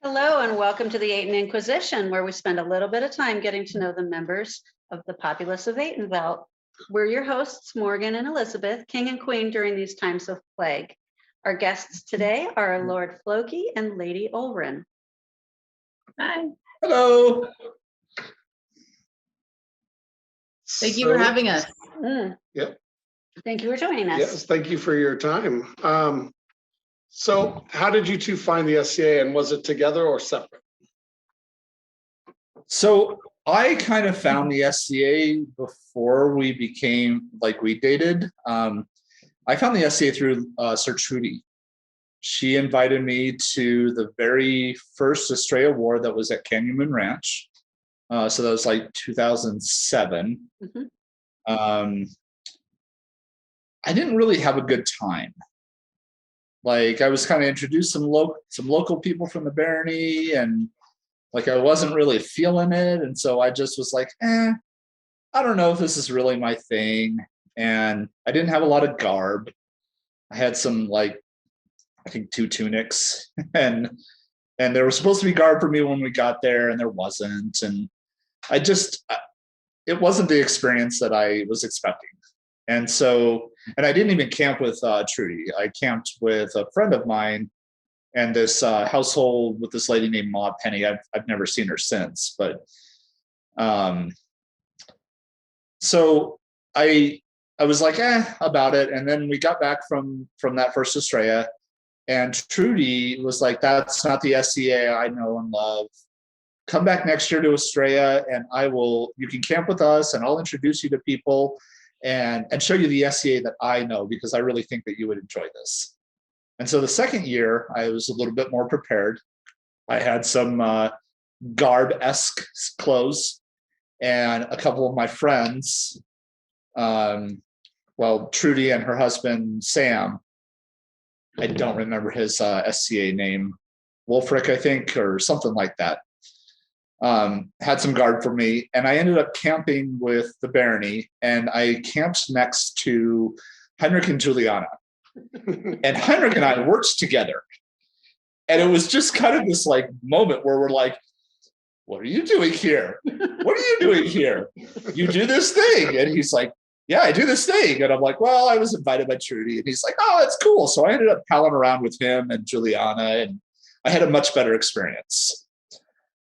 Hello and welcome to the Aten Inquisition, where we spend a little bit of time getting to know the members of the populace of Atenveldt. We're your hosts, Morgan and Elizabeth, king and queen during these times of plague. Our guests today are Lord Floki and Lady Olrun. Hi. Hello. Thank you for having us. Yep. Thank you for joining us. Yes, thank you for your time. So how did you two find the SCA, and was it together or separate? So I kind of found the SCA before we became, we dated. I found the SCA through Sir Trudy. She invited me to the very first Estrella War that was at Canyon Moon Ranch. So that was like 2007. I didn't really have a good time. I was kind of introduced some local people from the barony, and I wasn't really feeling it. And so I just was like, I don't know if this is really my thing. And I didn't have a lot of garb. I had some, I think 2 tunics, and there was supposed to be garb for me when we got there, and there wasn't. And it wasn't the experience that I was expecting. And so, and I didn't even camp with Trudy. I camped with a friend of mine and this household with this lady named Ma Penny. I've never seen her since, but so I was like, about it. And then we got back from that first Estrella, and Trudy was like, that's not the SCA I know and love. Come back next year to Estrella, and you can camp with us, and I'll introduce you to people and show you the SCA that I know, because I really think that you would enjoy this. And so the second year, I was a little bit more prepared. I had some garb-esque clothes, and a couple of my friends, Trudy and her husband, Sam, I don't remember his SCA name, Wolfric, I think, or something like that, had some guard for me, and I ended up camping with the barony, and I camped next to Heinrich and Juliana. And Heinrich and I worked together, and it was just kind of this moment where we're like, what are you doing here? What are you doing here? You do this thing. And he's like, yeah, I do this thing. And I'm like, well, I was invited by Trudy. And he's like, oh, that's cool. So I ended up palling around with him and Juliana, and I had a much better experience.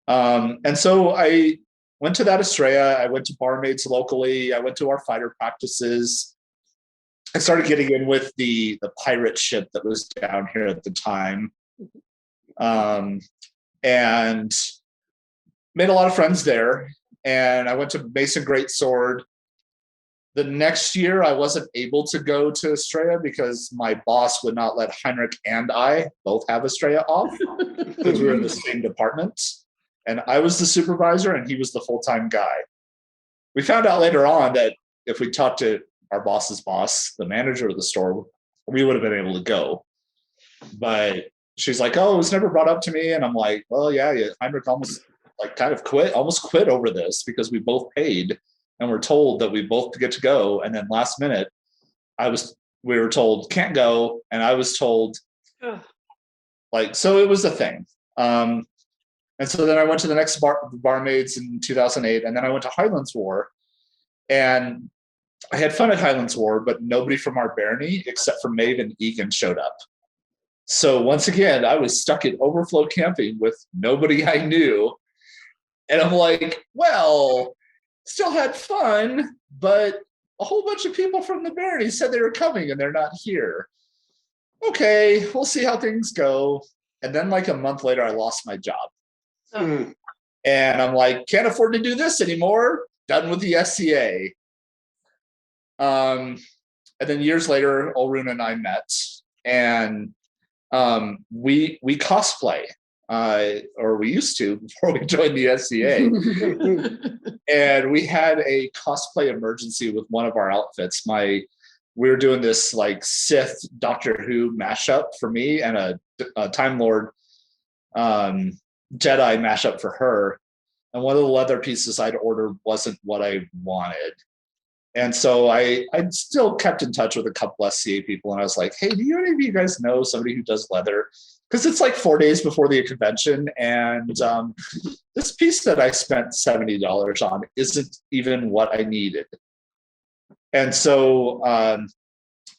And so I went to that Estrella. I went to barmaids locally. I went to our fighter practices. I started getting in with the pirate ship that was down here at the time, and made a lot of friends there. And I went to Mason Greatsword. The next year, I wasn't able to go to Estrella because my boss would not let Heinrich and I both have Estrella off because we were in the same department. And I was the supervisor and he was the full-time guy. We found out later on that if we talked to our boss's boss, the manager of the store, we would have been able to go. But she's like, oh, it was never brought up to me. And I'm like, well, yeah, Heinrich almost almost quit over this because we both paid and we're told that we both get to go. And then last minute, we were told can't go. And I was told, so it was a thing. And so then I went to the next barmaids in 2008, and then I went to Highlands War, and I had fun at Highlands War, but nobody from our barony except for Maeve and Egan showed up. So once again, I was stuck in overflow camping with nobody I knew. And I'm like, well, still had fun, but a whole bunch of people from the barony said they were coming and they're not here. Okay, we'll see how things go. And then a month later, I lost my job. And I'm like, can't afford to do this anymore. Done with the SCA. And then years later, Olrun and I met, and we cosplay, or we used to before we joined the SCA. And we had a cosplay emergency with one of our outfits. We were doing this Sith Doctor Who mashup for me, and a Time Lord Jedi mashup for her, and one of the leather pieces I'd ordered wasn't what I wanted. And so I still kept in touch with a couple SCA people, and I was like, hey, do any of you guys know somebody who does leather? because it's like 4 days before the convention, and this piece that I spent $70 on isn't even what I needed. And so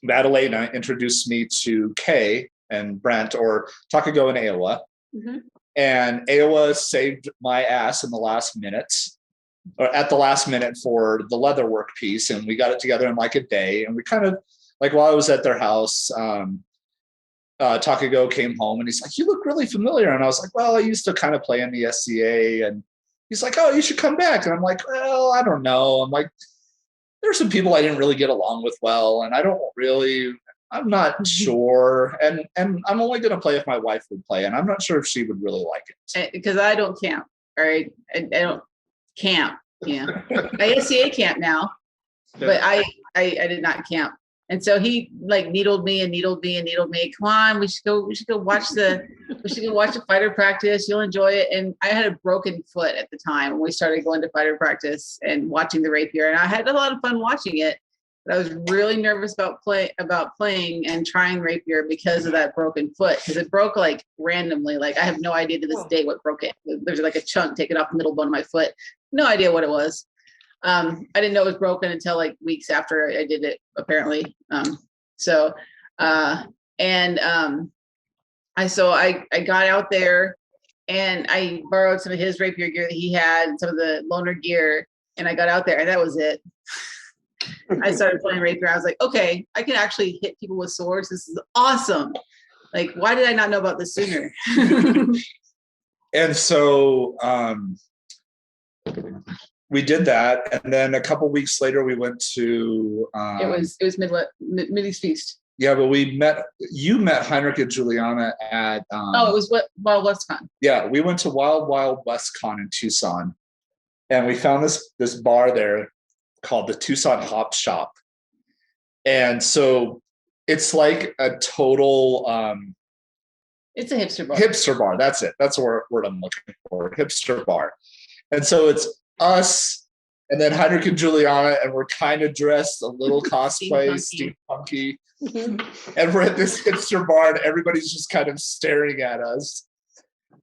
Madalena introduced me to Kay and Brent, or Takago and Aowa. Mhm. And Aowa saved my ass in the last minute, or at the last minute, for the leatherwork piece. And we got it together in like a day. And we kind of, like, while I was at their house, Takago came home and he's like, "You look really familiar." And I was like, "Well, I used to kind of play in the SCA." And he's like, "Oh, you should come back." And I'm like, "Well, I don't know." I'm like, there's some people I didn't really get along with well, and I'm not sure. And I'm only going to play if my wife would play, and I'm not sure if she would really like it. Because I don't camp. All right. I don't camp. Yeah. I SCA camp now, but I did not camp. And so he like needled me. Come on, we should go watch the fighter practice. You'll enjoy it. And I had a broken foot at the time when we started going to fighter practice and watching the rapier. And I had a lot of fun watching it, but I was really nervous about playing and trying rapier because of that broken foot. Because it broke like randomly. Like I have no idea to this day what broke it. There's like a chunk taken off the middle bone of my foot. No idea what it was. I didn't know it was broken until like weeks after I did it, apparently. I got out there and I borrowed some of his rapier gear that he had and some of the loaner gear, and I got out there and that was it. I started playing rapier. I was like, okay, I can actually hit people with swords. This is awesome. Like, why did I not know about this sooner? And so we did that, and then a couple weeks later we went to it was Mideast Feast. Yeah, but you met Heinrich and Juliana at it was Wild West Con. Yeah, we went to Wild West Con in Tucson, and we found this bar there called the Tucson Hop Shop. And so it's like a total it's a hipster bar. Hipster bar, that's it. That's the word I'm looking for. Hipster bar. And so it's us and then Heinrich and Juliana, and we're kind of dressed a little cosplay, steampunky. And we're at this hipster bar and everybody's just kind of staring at us.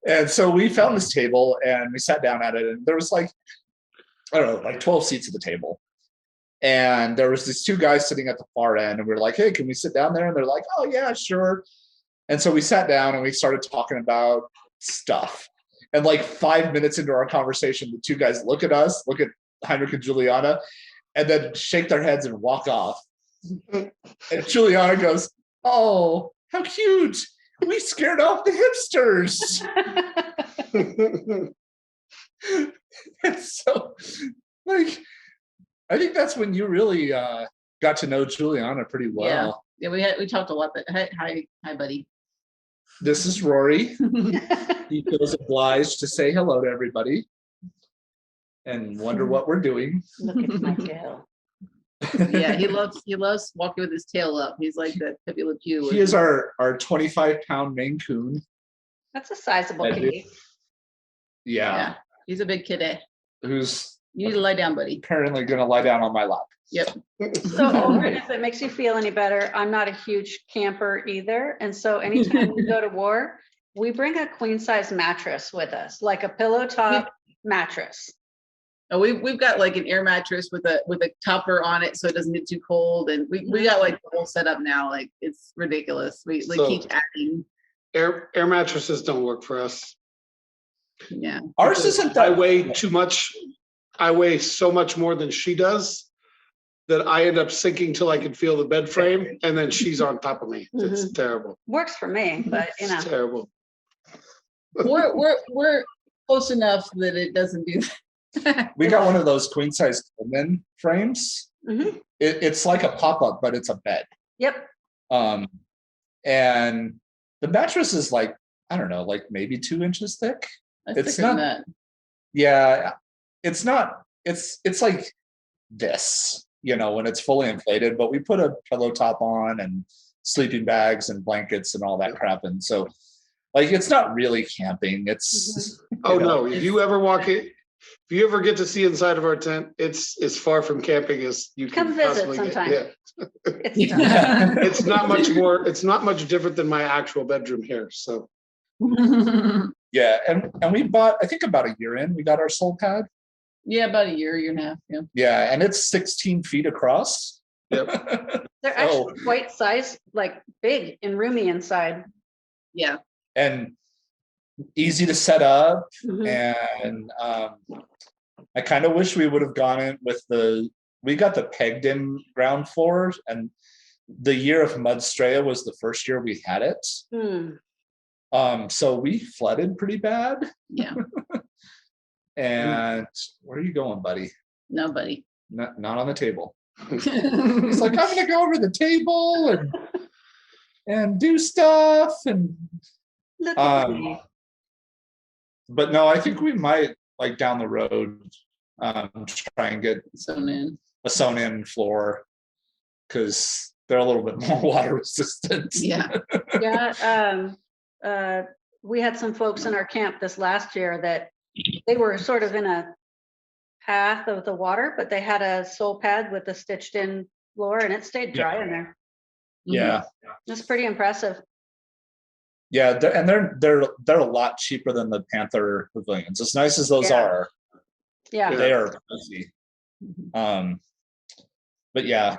And so we found this table and we sat down at it, and there was like, I don't know, like 12 seats at the table. And there was these two guys sitting at the far end, and we were like, "Hey, can we sit down there?" And they're like, "Oh yeah, sure." And so we sat down and we started talking about stuff. And like 5 minutes into our conversation, the two guys look at us, look at Heinrich and Juliana, and then shake their heads and walk off. And Juliana goes, "Oh, how cute. We scared off the hipsters." And so, like, I think that's when you really got to know Juliana pretty well. Yeah, we talked a lot, but hi, buddy. This is Rory. He feels obliged to say hello to everybody and wonder what we're doing. Look at my tail. Yeah, he loves walking with his tail up. He's like the Pepe Le Pew. He is our 25-pound Maine Coon. That's a sizable kitty. Yeah. He's a big kitty. Who's You need to lie down, buddy. apparently going to lie down on my lap. Yep. So Olrun, if it makes you feel any better, I'm not a huge camper either. And so anytime we go to war, we bring a queen size mattress with us, like a pillow top mattress. Oh, we've got like an air mattress with a topper on it so it doesn't get too cold, and we got like the whole setup now. Like, it's ridiculous. We keep adding. Air mattresses don't work for us. Yeah. Ours isn't that I weigh too much. I weigh so much more than she does that I end up sinking till I can feel the bed frame, and then she's on top of me. It's terrible. Works for me, but you know. It's terrible. We're close enough that it doesn't do that. We got one of those queen size Coleman frames. Mhm. It's like a pop-up, but it's a bed. Yep. And the mattress is like, I don't know, like maybe 2 inches thick. It's not that. Yeah, it's not. It's like this, when it's fully inflated. But we put a pillow top on and sleeping bags and blankets and all that crap, and so like it's not really camping. It's No, if you ever get to see inside of our tent, it's as far from camping as you Come can visit possibly sometime. get. It's Yeah. It's not much different than my actual bedroom here. So Yeah, and we bought, I think about a year in, we got our soul pad. Yeah, about a year and a half. Yeah. Yeah, and it's 16 feet across. Yep. They're actually quite size, like big and roomy inside. Yeah. And easy to set up. Mhm. And I kind of wish we would have gone in with we got the pegged in ground floor, and the year of Mudstraya was the first year we had it. So we flooded pretty bad. Yeah. And where are you going, buddy? Nobody. Not on the table. He's like, I'm gonna go over the table and do stuff and Look at me. but no, I think we might, like, down the road, try and get a sewn in floor, because they're a little bit more water resistant. Yeah. Yeah. We had some folks in our camp this last year that they were sort of in a path of the water, but they had a soul pad with a stitched in floor, and it stayed dry in there. Yeah. It's pretty impressive. Yeah, and they're a lot cheaper than the Panther pavilions. As nice as those are, Yeah. they are pricey. But yeah.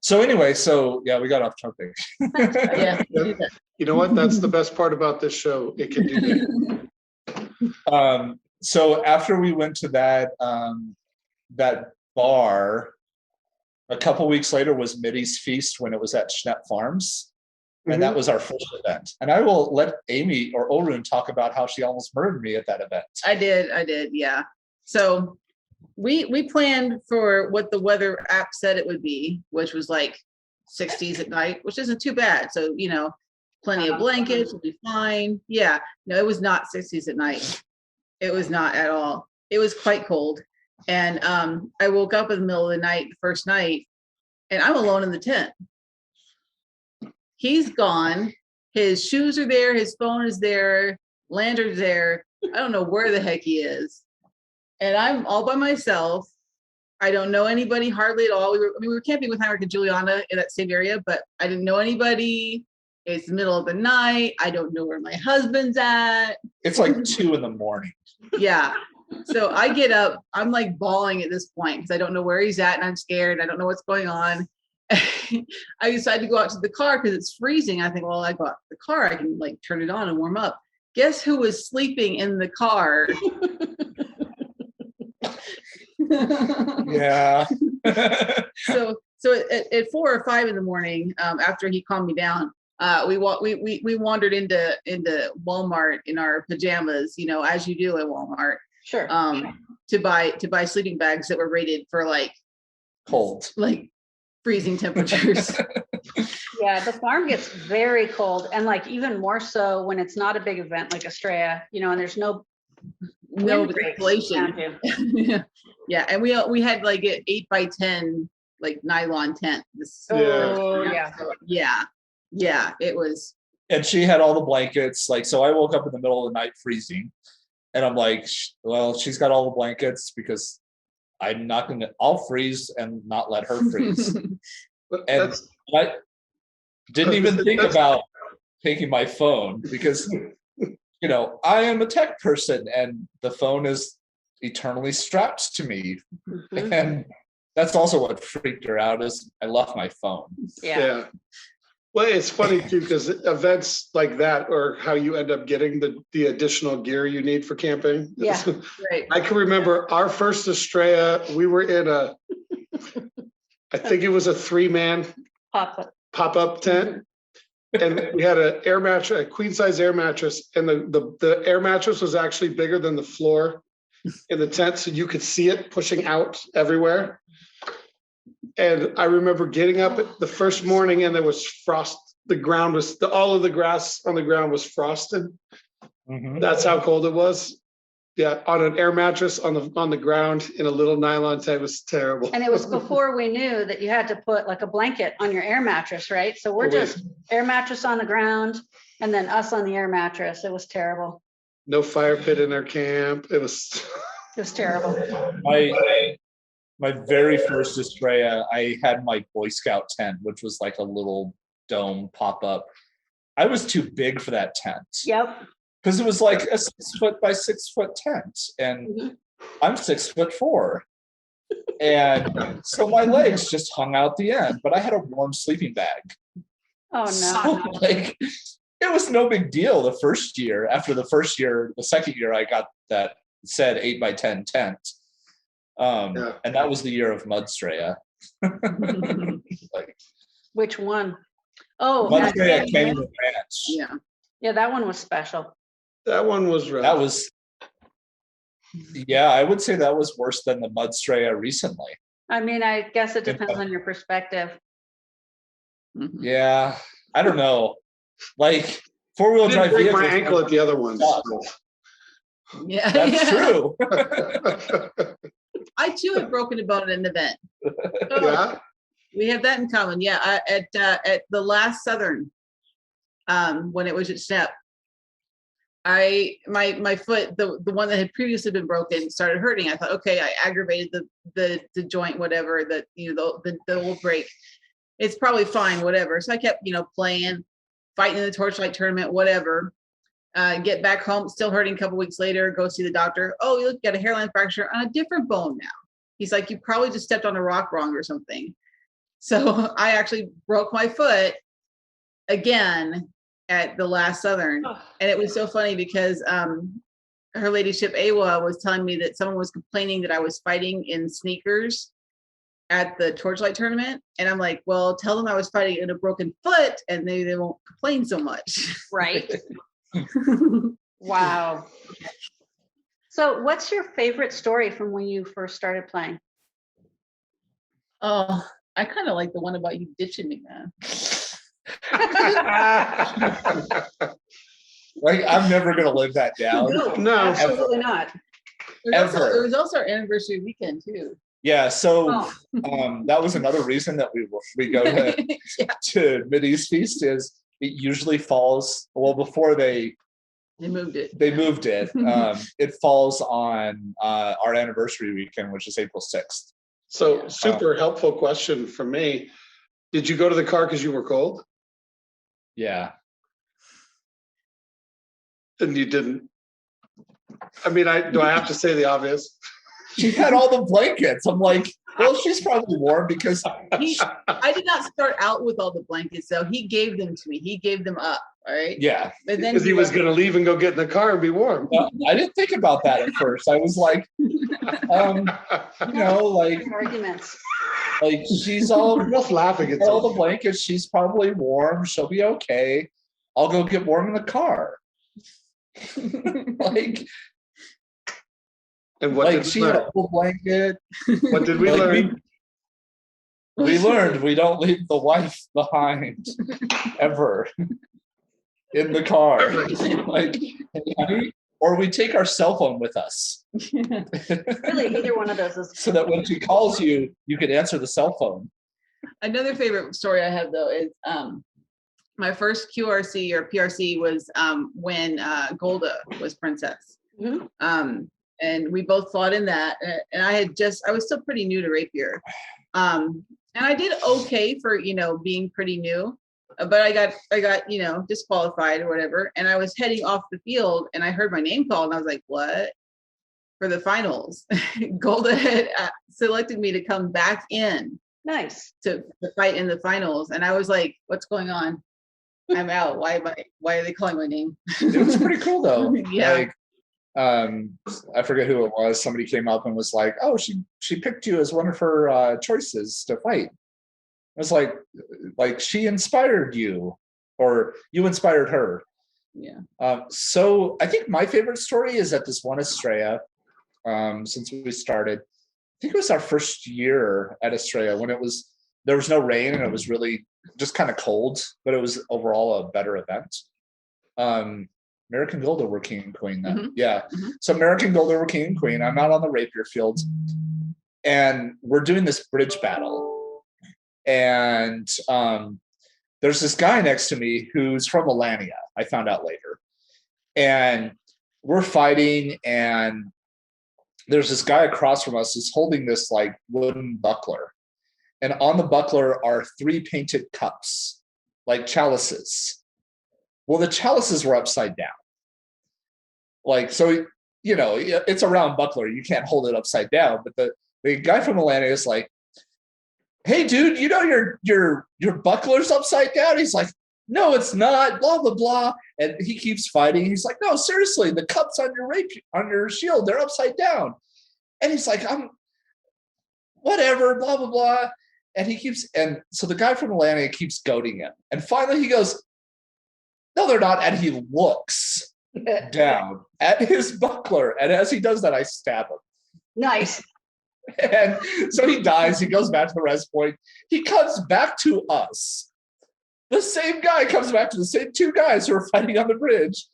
So anyway, we got off topic. Yeah. You know what? That's the best part about this show. It can do that. So after we went to that bar, a couple weeks later was Middy's Feast when it was at Schnepp Farms. And that was our first event. And I will let Amy or Olrun talk about how she almost murdered me at that event. I did. Yeah. So we planned for what the weather app said it would be, which was like 60s at night, which isn't too bad. So, plenty of blankets will be fine. Yeah. No, it was not 60s at night. It was not at all. It was quite cold. And I woke up in the middle of the night, the first night, and I'm alone in the tent. He's gone. His shoes are there. His phone is there. Lantern's there. I don't know where the heck he is. And I'm all by myself. I don't know anybody hardly at all. We were camping with Heinrich and Juliana in that same area, but I didn't know anybody. It's the middle of the night. I don't know where my husband's at. It's like 2 a.m. Yeah. So I get up. I'm like bawling at this point because I don't know where he's at and I'm scared. I don't know what's going on. I decided to go out to the car because it's freezing. I think, well, I got the car. I can like turn it on and warm up. Guess who was sleeping in the car? Yeah. So at 4 or 5 in the morning, after he calmed me down, we wandered into Walmart in our pajamas, as you do at Walmart. Sure. To buy sleeping bags that were rated for like Cold. Like freezing temperatures. Yeah, the farm gets very cold, and like even more so when it's not a big event like Estrella, and there's no ventilation. Yeah, and we had like an 8x10 like nylon tent. Yeah, it was. And she had all the blankets. Like, so I woke up in the middle of the night freezing, and I'm like, well, she's got all the blankets because I'll freeze and not let her freeze. And I didn't even think about taking my phone because, I am a tech person and the phone is eternally strapped to me. Mhm. And that's also what freaked her out is I left my phone. Yeah. Well, it's funny too, because events like that are how you end up getting the additional gear you need for camping. Yeah. Right. I can remember our first Estrella, we were in I think it was a 3-man pop-up tent. And we had an air mattress, a queen size air mattress. And the air mattress was actually bigger than the floor in the tent. So you could see it pushing out everywhere. And I remember getting up the first morning and there was frost. The ground was, all of the grass on the ground was frosted. Mm-hmm. That's how cold it was. Yeah, on an air mattress on the ground in a little nylon tent. It was terrible. And it was before we knew that you had to put like a blanket on your air mattress, right? So we're just air mattress on the ground and then us on the air mattress. It was terrible. No fire pit in our camp. It was terrible. My very first Estrella, I had my Boy Scout tent, which was like a little dome pop-up. I was too big for that tent. Yep. because it was like a 6 foot by 6 foot tent, and I'm 6'4", and so my legs just hung out the end. But I had a warm sleeping bag, Oh, no. so like it was no big deal the first year. After the first year, the second year, I got that said 8 by 10 tent, and that was the year of Mudstraya. Like, Which one? Oh, Mudstraya Canyon Ranch. Yeah. yeah, that one was special. That one was rough. That was, yeah, I would say that was worse than the Mudstraya recently. I mean, I guess it depends on your perspective. Yeah, I don't know. Like 4-wheel drive break vehicles. my ankle at the other ones. Yeah. That's true. I too have broken a bone at an event. Yeah. We have that in common. Yeah. At the last Southern, when it was at Step, my foot, the one that had previously been broken, started hurting. I thought, okay, I aggravated the joint, whatever, that, you know, the will break. It's probably fine, whatever. So I kept, you know, playing, fighting in the Torchlight tournament, whatever. Get back home, still hurting. A couple weeks later, go see the doctor. Oh, you got a hairline fracture on a different bone now. He's like, you probably just stepped on a rock wrong or something. So I actually broke my foot again at the last Southern. And it was so funny because her ladyship Awa was telling me that someone was complaining that I was fighting in sneakers at the Torchlight tournament. And I'm like, well, tell them I was fighting in a broken foot and they won't complain so much. Right. Wow. So what's your favorite story from when you first started playing? Oh, I kind of like the one about you ditching me, man. Like, I'm never gonna live that down. No. Absolutely not. It was also our anniversary weekend too. Yeah, so Oh. that was another reason that we go to to Mideast Feast. Is it usually falls, well, before they moved it. It falls on our anniversary weekend, which is April 6th. So super helpful question from me. Did you go to the car because you were cold? Yeah. And you didn't? I mean, do I have to say the obvious? She had all the blankets. I'm like, well, she's probably warm because I did not start out with all the blankets, though. He gave them to me. He gave them up. All right. Yeah. But then Because he was going to leave and go get in the car and be warm. I didn't think about that at first. I was like, you know, like Arguments. like she's all We're both laughing at all the blankets. She's probably warm. She'll be okay. I'll go get warm in the car. Like, and what like did she we had learn? a full blanket. What did we Like, learn? we learned we don't leave the wife behind ever in the car. Like, hey, honey, or we take our cell phone with us. Really, either one of those is So that when she calls you, you can answer the cell phone. Another favorite story I have, though, is my first QRC or PRC was when Golda was princess. Mhm. And we both fought in that. And I was still pretty new to rapier. And I did okay for, you know, being pretty new. But I got, you know, disqualified or whatever. And I was heading off the field and I heard my name called and I was like, what? For the finals. Golda had selected me to come back in. nice. To fight in the finals. And I was like, what's going on? I'm out. Why are they calling my name? It was pretty cool though. Yeah. Like, I forget who it was. Somebody came up and was like, "Oh, she picked you as one of her choices to fight." I was like she inspired you, or you inspired her. Yeah. So I think my favorite story is at this one Estrella. Since we started, I think it was our first year at Estrella when there was no rain and it was really just kind of cold, but it was overall a better event. American Golda were king and queen then. Mhm. Yeah. Mhm. So American Golda were king and queen. I'm out on the rapier field and we're doing this bridge battle. And there's this guy next to me who's from Melania, I found out later. And we're fighting and there's this guy across from us who's holding this like wooden buckler. And on the buckler are 3 painted cups, like chalices. Well, the chalices were upside down. Like, so, you know, it's a round buckler. You can't hold it upside down. But the guy from Atlanta is like, hey, dude, you know your buckler's upside down? He's like, no, it's not, blah, blah, blah. And he keeps fighting. He's like, no, seriously, the cups on your shield, they're upside down. And he's like, whatever, blah, blah, blah. And so the guy from Atlanta keeps goading him. And finally he goes, no, they're not. And he looks down at his buckler. And as he does that, I stab him. Nice. And so he dies. He goes back to the rest point. He comes back to us. The same guy comes back to the same two guys who are fighting on the bridge.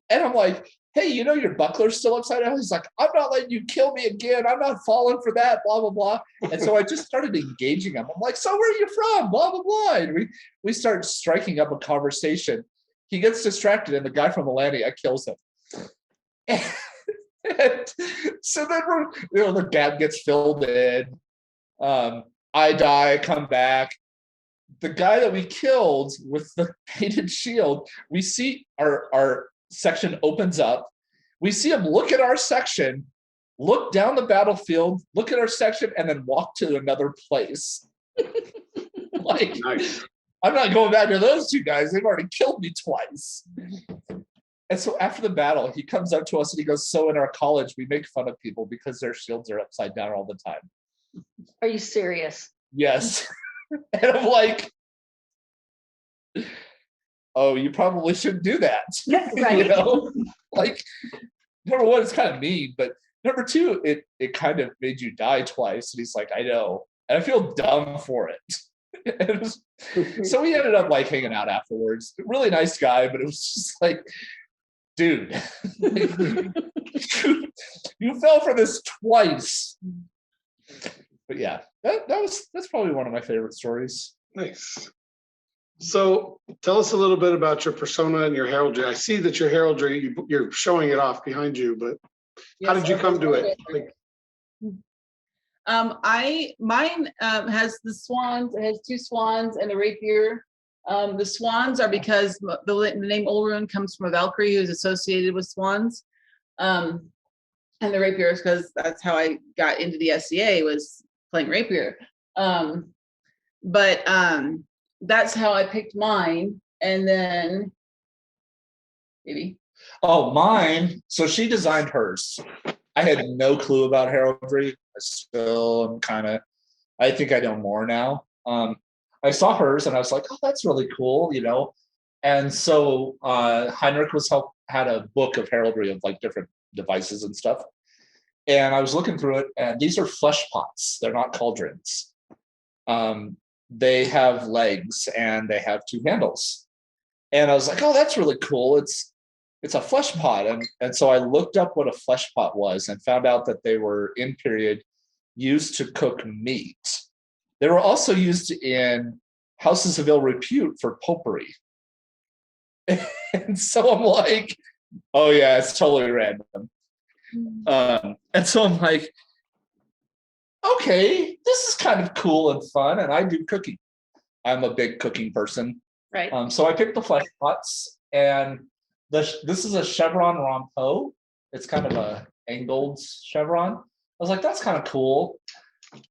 And I'm like, hey, you know your buckler's still upside down? He's like, I'm not letting you kill me again. I'm not falling for that, blah, blah, blah. And so I just started engaging him. I'm like, so where are you from? Blah, blah, blah. And we start striking up a conversation. He gets distracted, and the guy from Atlanta kills him. And so then the gap gets filled in. I die, come back. The guy that we killed with the painted shield, we see our section opens up. We see him look at our section, look down the battlefield, look at our section, and then walk to another place. Like, nice. I'm not going back to those two guys. They've already killed me twice. And so after the battle, he comes up to us and he goes, so in our college, we make fun of people because their shields are upside down all the time. Are you serious? Yes. And I'm like, oh, you probably shouldn't do that. Right. You know, like, number one, it's kind of mean, but number two, it kind of made you die twice. And he's like, I know. And I feel dumb for it. So we ended up like hanging out afterwards. Really nice guy, but it was just like, dude, you fell for this twice. But yeah, that's probably one of my favorite stories. Nice. So tell us a little bit about your persona and your heraldry. I see that your heraldry, you're showing it off behind you, but how did you come to it? Mine has the swans. It has two swans and a rapier. The swans are because the name Olrun comes from a Valkyrie who's associated with swans. And the rapier is because that's how I got into the SCA, was playing rapier. But that's how I picked mine. And then maybe. Oh, mine. So she designed hers. I had no clue about heraldry. I still am I think I know more now. I saw hers and I was like, oh, that's really cool, you know? And so Heinrich had a book of heraldry of like different devices and stuff. And I was looking through it, and these are flesh pots. They're not cauldrons. They have legs and they have two handles. And I was like, oh, that's really cool. It's a flesh pot. And so I looked up what a flesh pot was and found out that they were in period used to cook meat. They were also used in houses of ill repute for popery. And so I'm like, oh yeah, it's totally random. And so I'm like, okay, this is kind of cool and fun. And I do cooking. I'm a big cooking person. Right. So I picked the flesh pots, and this is a chevron rampeau. It's kind of a angled chevron. I was like, that's kind of cool.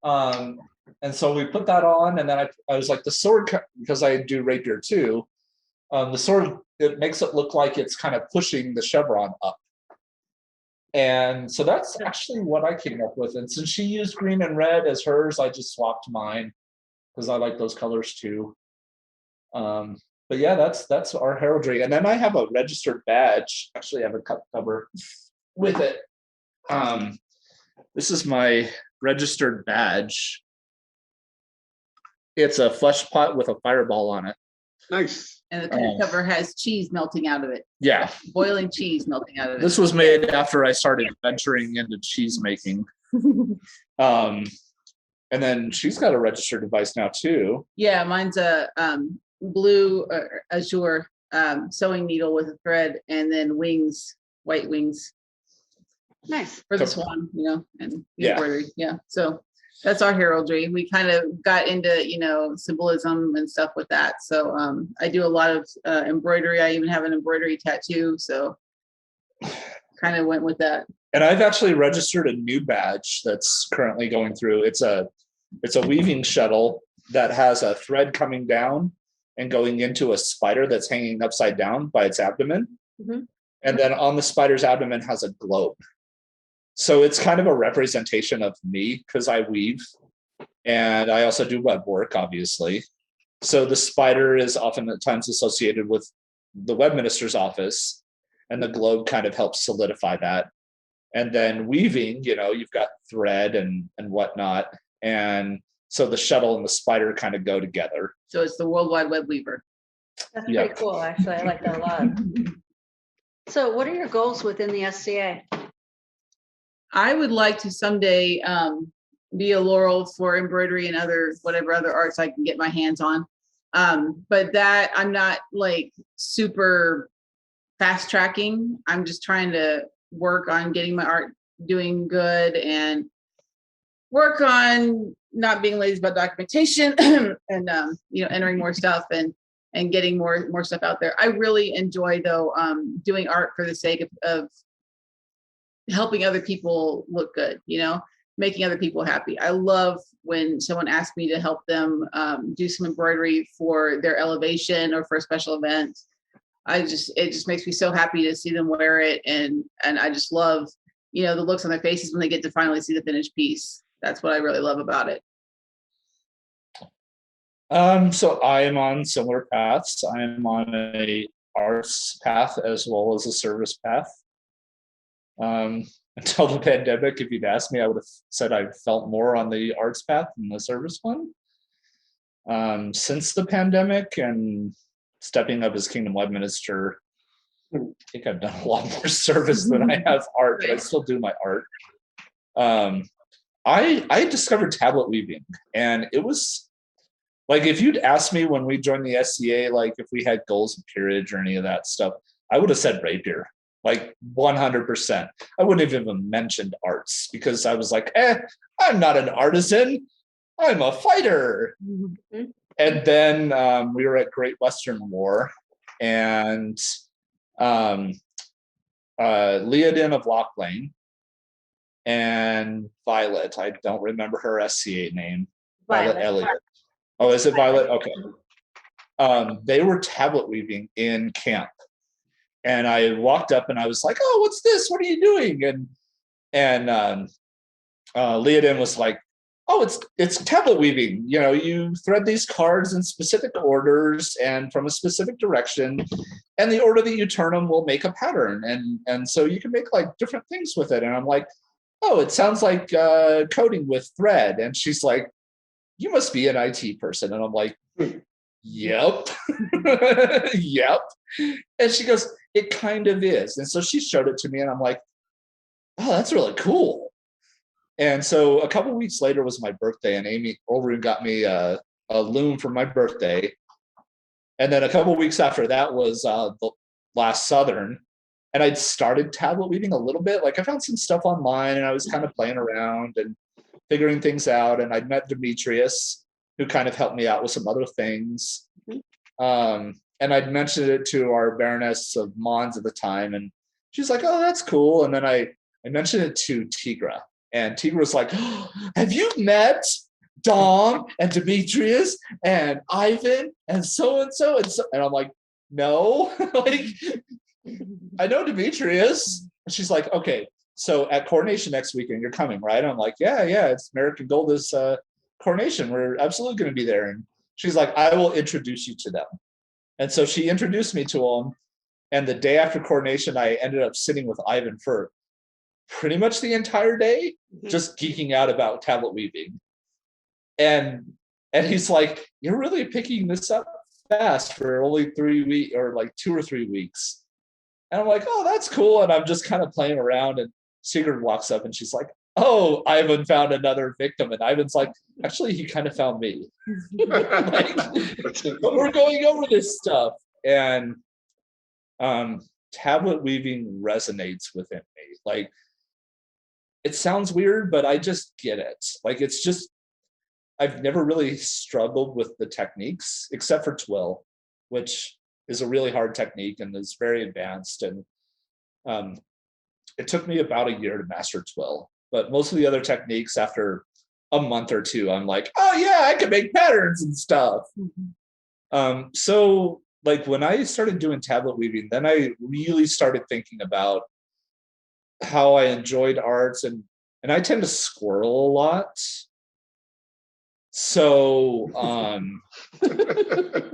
And so we put that on, and then I was like, the sword, because I do rapier too, the sword, it makes it look like it's kind of pushing the chevron up. And so that's actually what I came up with. And since she used green and red as hers, I just swapped mine because I like those colors too. But yeah, that's our heraldry. And then I have a registered badge. Actually, I have a cup cover with it. This is my registered badge. It's a flesh pot with a fireball on it. Nice. And the cup cover has cheese melting out of it. Yeah. Boiling cheese melting out of it. This was made after I started venturing into cheese making. And then she's got a registered device now too. Yeah, mine's a blue azure sewing needle with a thread, and then wings, white wings. Nice. For the swan, you know, and Yeah. embroidery. Yeah. So that's our heraldry. We kind of got into, you know, symbolism and stuff with that. So I do a lot of embroidery. I even have an embroidery tattoo. So kind of went with that. And I've actually registered a new badge that's currently going through. It's a weaving shuttle that has a thread coming down and going into a spider that's hanging upside down by its abdomen. Mhm. And then on the spider's abdomen has a globe. So it's kind of a representation of me because I weave and I also do web work, obviously. So the spider is often at times associated with the web minister's office, and the globe kind of helps solidify that. And then weaving, you've got thread and whatnot. And so the shuttle and the spider kind of go together. So it's the World Wide Web Weaver. That's Yeah. pretty cool, actually. I like that a lot. So what are your goals within the SCA? I would like to someday be a laurel for embroidery and whatever other arts I can get my hands on. But that I'm not like super fast tracking. I'm just trying to work on getting my art doing good and work on not being lazy about documentation and entering more stuff and getting more stuff out there. I really enjoy though doing art for the sake of helping other people look good, making other people happy. I love when someone asks me to help them do some embroidery for their elevation or for a special event. It just makes me so happy to see them wear it. And I just love, the looks on their faces when they get to finally see the finished piece. That's what I really love about it. So I am on similar paths. I am on a arts path as well as a service path. Until the pandemic, if you'd asked me, I would have said I felt more on the arts path than the service one. Since the pandemic and stepping up as Kingdom Web Minister, I think I've done a lot more service than I have art, but I still do my art. I discovered tablet weaving, and it was like, if you'd asked me when we joined the SCA, like if we had goals of peerage or any of that stuff, I would have said rapier. Like 100%. I wouldn't have even mentioned arts because I was like, I'm not an artisan. I'm a fighter. Mm-hmm. And then we were at Great Western War, and Leodin of Loch Lane and Violet, I don't remember her SCA name. Violet Elliott. Oh, is it Violet? Okay. They were tablet weaving in camp. And I walked up and I was like, "Oh, what's this? What are you doing?" And Leodin was like, "Oh, it's tablet weaving. You thread these cards in specific orders and from a specific direction, and the order that you turn them will make a pattern. And so you can make like different things with it." And I'm like, "Oh, it sounds like coding with thread." And she's like, "You must be an IT person." And I'm like, "Yep." Yep. And she goes, "It kind of is." And so she showed it to me and I'm like, "Oh, that's really cool." And so a couple of weeks later was my birthday, and Olrun got me a loom for my birthday. And then a couple of weeks after that was the last Southern. And I'd started tablet weaving a little bit. Like I found some stuff online and I was kind of playing around and figuring things out. And I'd met Demetrius, who kind of helped me out with some other things. And I'd mentioned it to our Baroness of Mons at the time, and she's like, "Oh, that's cool." And then I mentioned it to Tigra, and Tigra was like, "Oh, have you met Dom and Demetrius and Ivan and so and so?" And I'm like, "No." Like, I know Demetrius. And she's like, "Okay, so at coronation next weekend, you're coming, right?" And I'm like, yeah, it's American Gold's coronation. We're absolutely going to be there. And she's like, "I will introduce you to them." And so she introduced me to them. And the day after coronation, I ended up sitting with Ivan for pretty much the entire day, just geeking out about tablet weaving. And he's like, "You're really picking this up fast for only 3 weeks or like 2 or 3 weeks." And I'm like, "Oh, that's cool." And I'm just kind of playing around, and Sigrid walks up and she's like, "Oh, Ivan found another victim." And Ivan's like, "Actually, he kind of found me." Like, but we're going over this stuff. And tablet weaving resonates within me. Like, it sounds weird, but I just get it. Like, it's just, I've never really struggled with the techniques except for twill, which is a really hard technique and is very advanced. And it took me about a year to master twill, but most of the other techniques after a month or two, I'm like, oh yeah, I can make patterns and stuff. So like when I started doing tablet weaving, then I really started thinking about how I enjoyed arts, and I tend to squirrel a lot. So I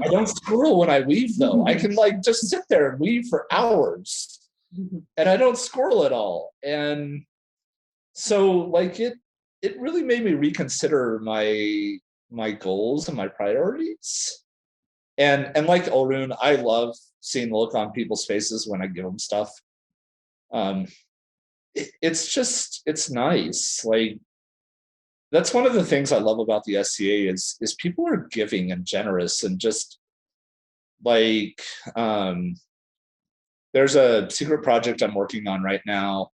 don't squirrel when I weave though. I can like just sit there and weave for hours and I don't squirrel at all. And so like it really made me reconsider my goals and my priorities. And like Olrun, I love seeing the look on people's faces when I give them stuff. It's nice. Like that's one of the things I love about the SCA is people are giving and generous, and just like there's a secret project I'm working on right now,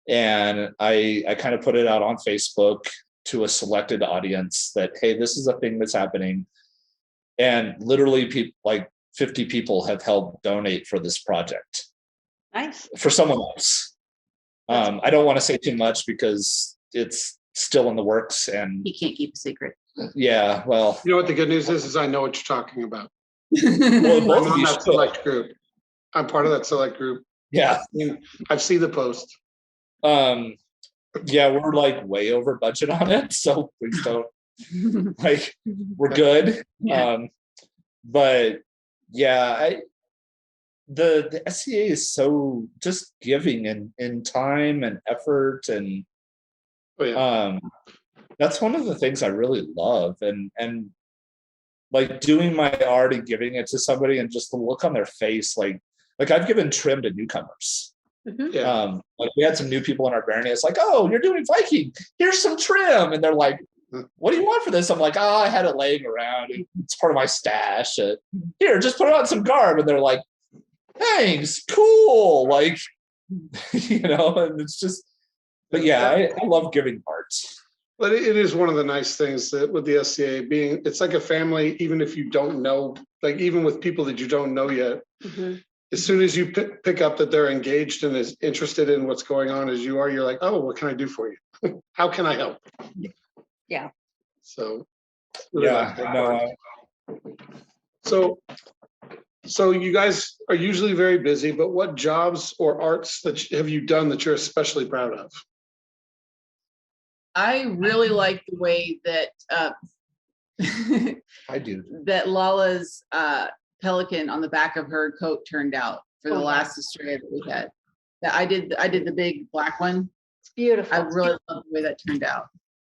and I kind of put it out on Facebook to a selected audience that, hey, this is a thing that's happening. And literally people like 50 people have helped donate for this project. Nice. For someone else. I don't want to say too much because it's still in the works, and He can't keep a secret. yeah, well, You know what the good news is I know what you're talking about. well, I'm both of on you that should. select group. I'm part of that select group. Yeah. I've seen the post. Yeah, we're like way over budget on it, so please don't. Like, we're good. Yeah. But yeah, the SCA is so just giving in time and effort, and Oh, yeah. that's one of the things I really love, and like doing my art and giving it to somebody and just the look on their face, like I've given trim to newcomers. Yeah. Like we had some new people in our barony. It's like, oh, you're doing Viking, here's some trim, and they're like, what do you want for this? I'm like, oh, I had it laying around, it's part of my stash. Here, just put it on some garb. And they're like, thanks, cool. Like, you know, and it's just, but yeah, I love giving art. But it is one of the nice things that with the SCA being, it's like a family, even if you don't know, like even with people that you don't know yet, as soon as you pick up that they're engaged and is interested in what's going on as you are, you're like, oh, what can I do for you? How can I help? Yeah. So, Yeah, no. So you guys are usually very busy, but what jobs or arts have you done that you're especially proud of? I really like the way that I do. that Lala's pelican on the back of her coat turned out for the last Australia that we had. That I did the big black one. It's beautiful. I really love the way that turned out.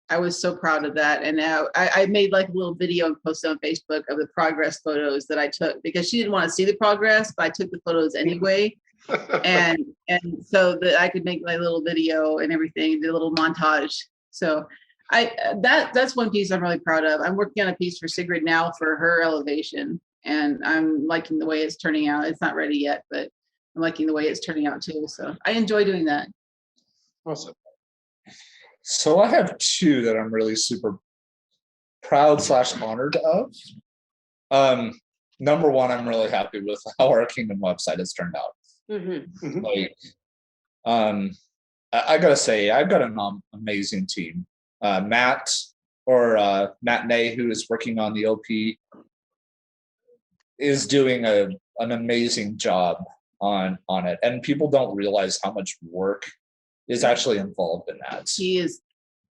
I was so proud of that. And I made like a little video and posted on Facebook of the progress photos that I took, because she didn't want to see the progress, but I took the photos anyway. and so that I could make my little video and everything, did a little montage. So that's one piece I'm really proud of. I'm working on a piece for Sigrid now for her elevation, and I'm liking the way it's turning out. It's not ready yet, but I'm liking the way it's turning out too. So I enjoy doing that. Awesome. So I have two that I'm really super proud / honored of. Number one, I'm really happy with how our Kingdom website has turned out. Like, I gotta say, I've got an amazing team. Matt Ney, who is working on the OP, is doing an amazing job on it, and people don't realize how much work is actually involved in that. He is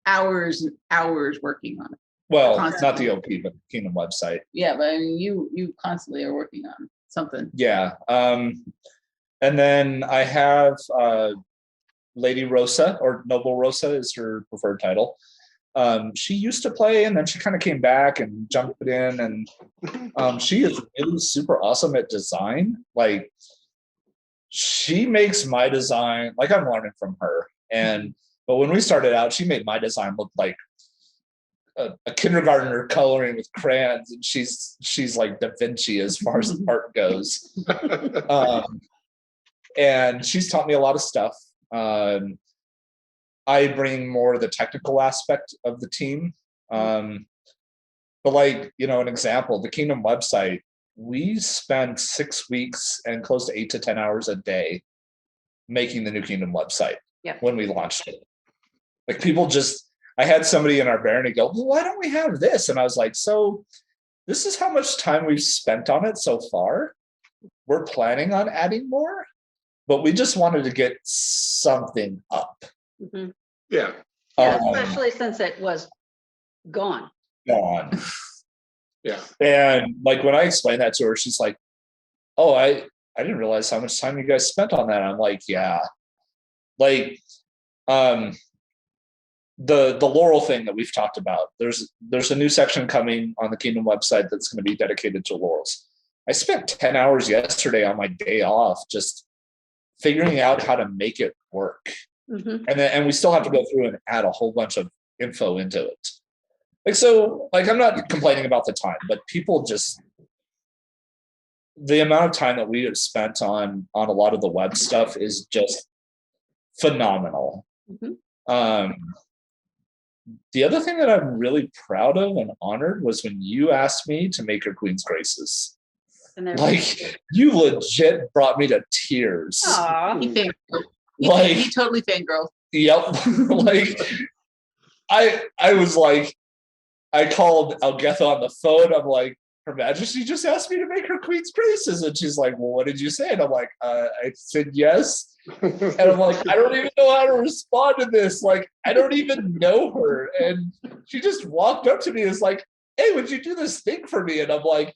hours and hours working on it. Well, constantly. not the OP, but the Kingdom website. Yeah, but I mean, you constantly are working on something. Yeah. And then I have Lady Rosa, or Noble Rosa is her preferred title. She used to play, and then she kind of came back and jumped in, and she is really super awesome at design. Like, she makes my design, like I'm learning from her. But when we started out, she made my design look like a kindergartner coloring with crayons, and she's like Da Vinci as far as the art goes. And she's taught me a lot of stuff. I bring more of the technical aspect of the team. But like, an example, the Kingdom website, we spent 6 weeks and close to 8 to 10 hours a day making the New Kingdom website. Yeah. When we launched it. Like people just, I had somebody in our barony go, well, why don't we have this? And I was like, so this is how much time we've spent on it so far. We're planning on adding more, but we just wanted to get something up. Mhm. Yeah. Yeah, especially since it was gone. Gone. Yeah. And like when I explained that to her, she's like, oh, I didn't realize how much time you guys spent on that. I'm like, yeah. Like the Laurel thing that we've talked about, there's a new section coming on the Kingdom website that's going to be dedicated to Laurels. I spent 10 hours yesterday on my day off just figuring out how to make it work. Mhm. And we still have to go through and add a whole bunch of info into it. Like, so like, I'm not complaining about the time, but people just, the amount of time that we have spent on a lot of the web stuff is just phenomenal. Mhm. The other thing that I'm really proud of and honored was when you asked me to make your Queen's Graces. Like, you legit brought me to tears. Aw. He fangirled. Like, He totally fangirled. Yep. Like, I was like, I called Algetha on the phone. I'm like, Her Majesty just asked me to make her Queen's Graces. And she's like, well, what did you say? And I'm like, I said yes. And I'm like, I don't even know how to respond to this. Like, I don't even know her. And she just walked up to me and was like, hey, would you do this thing for me? And I'm like,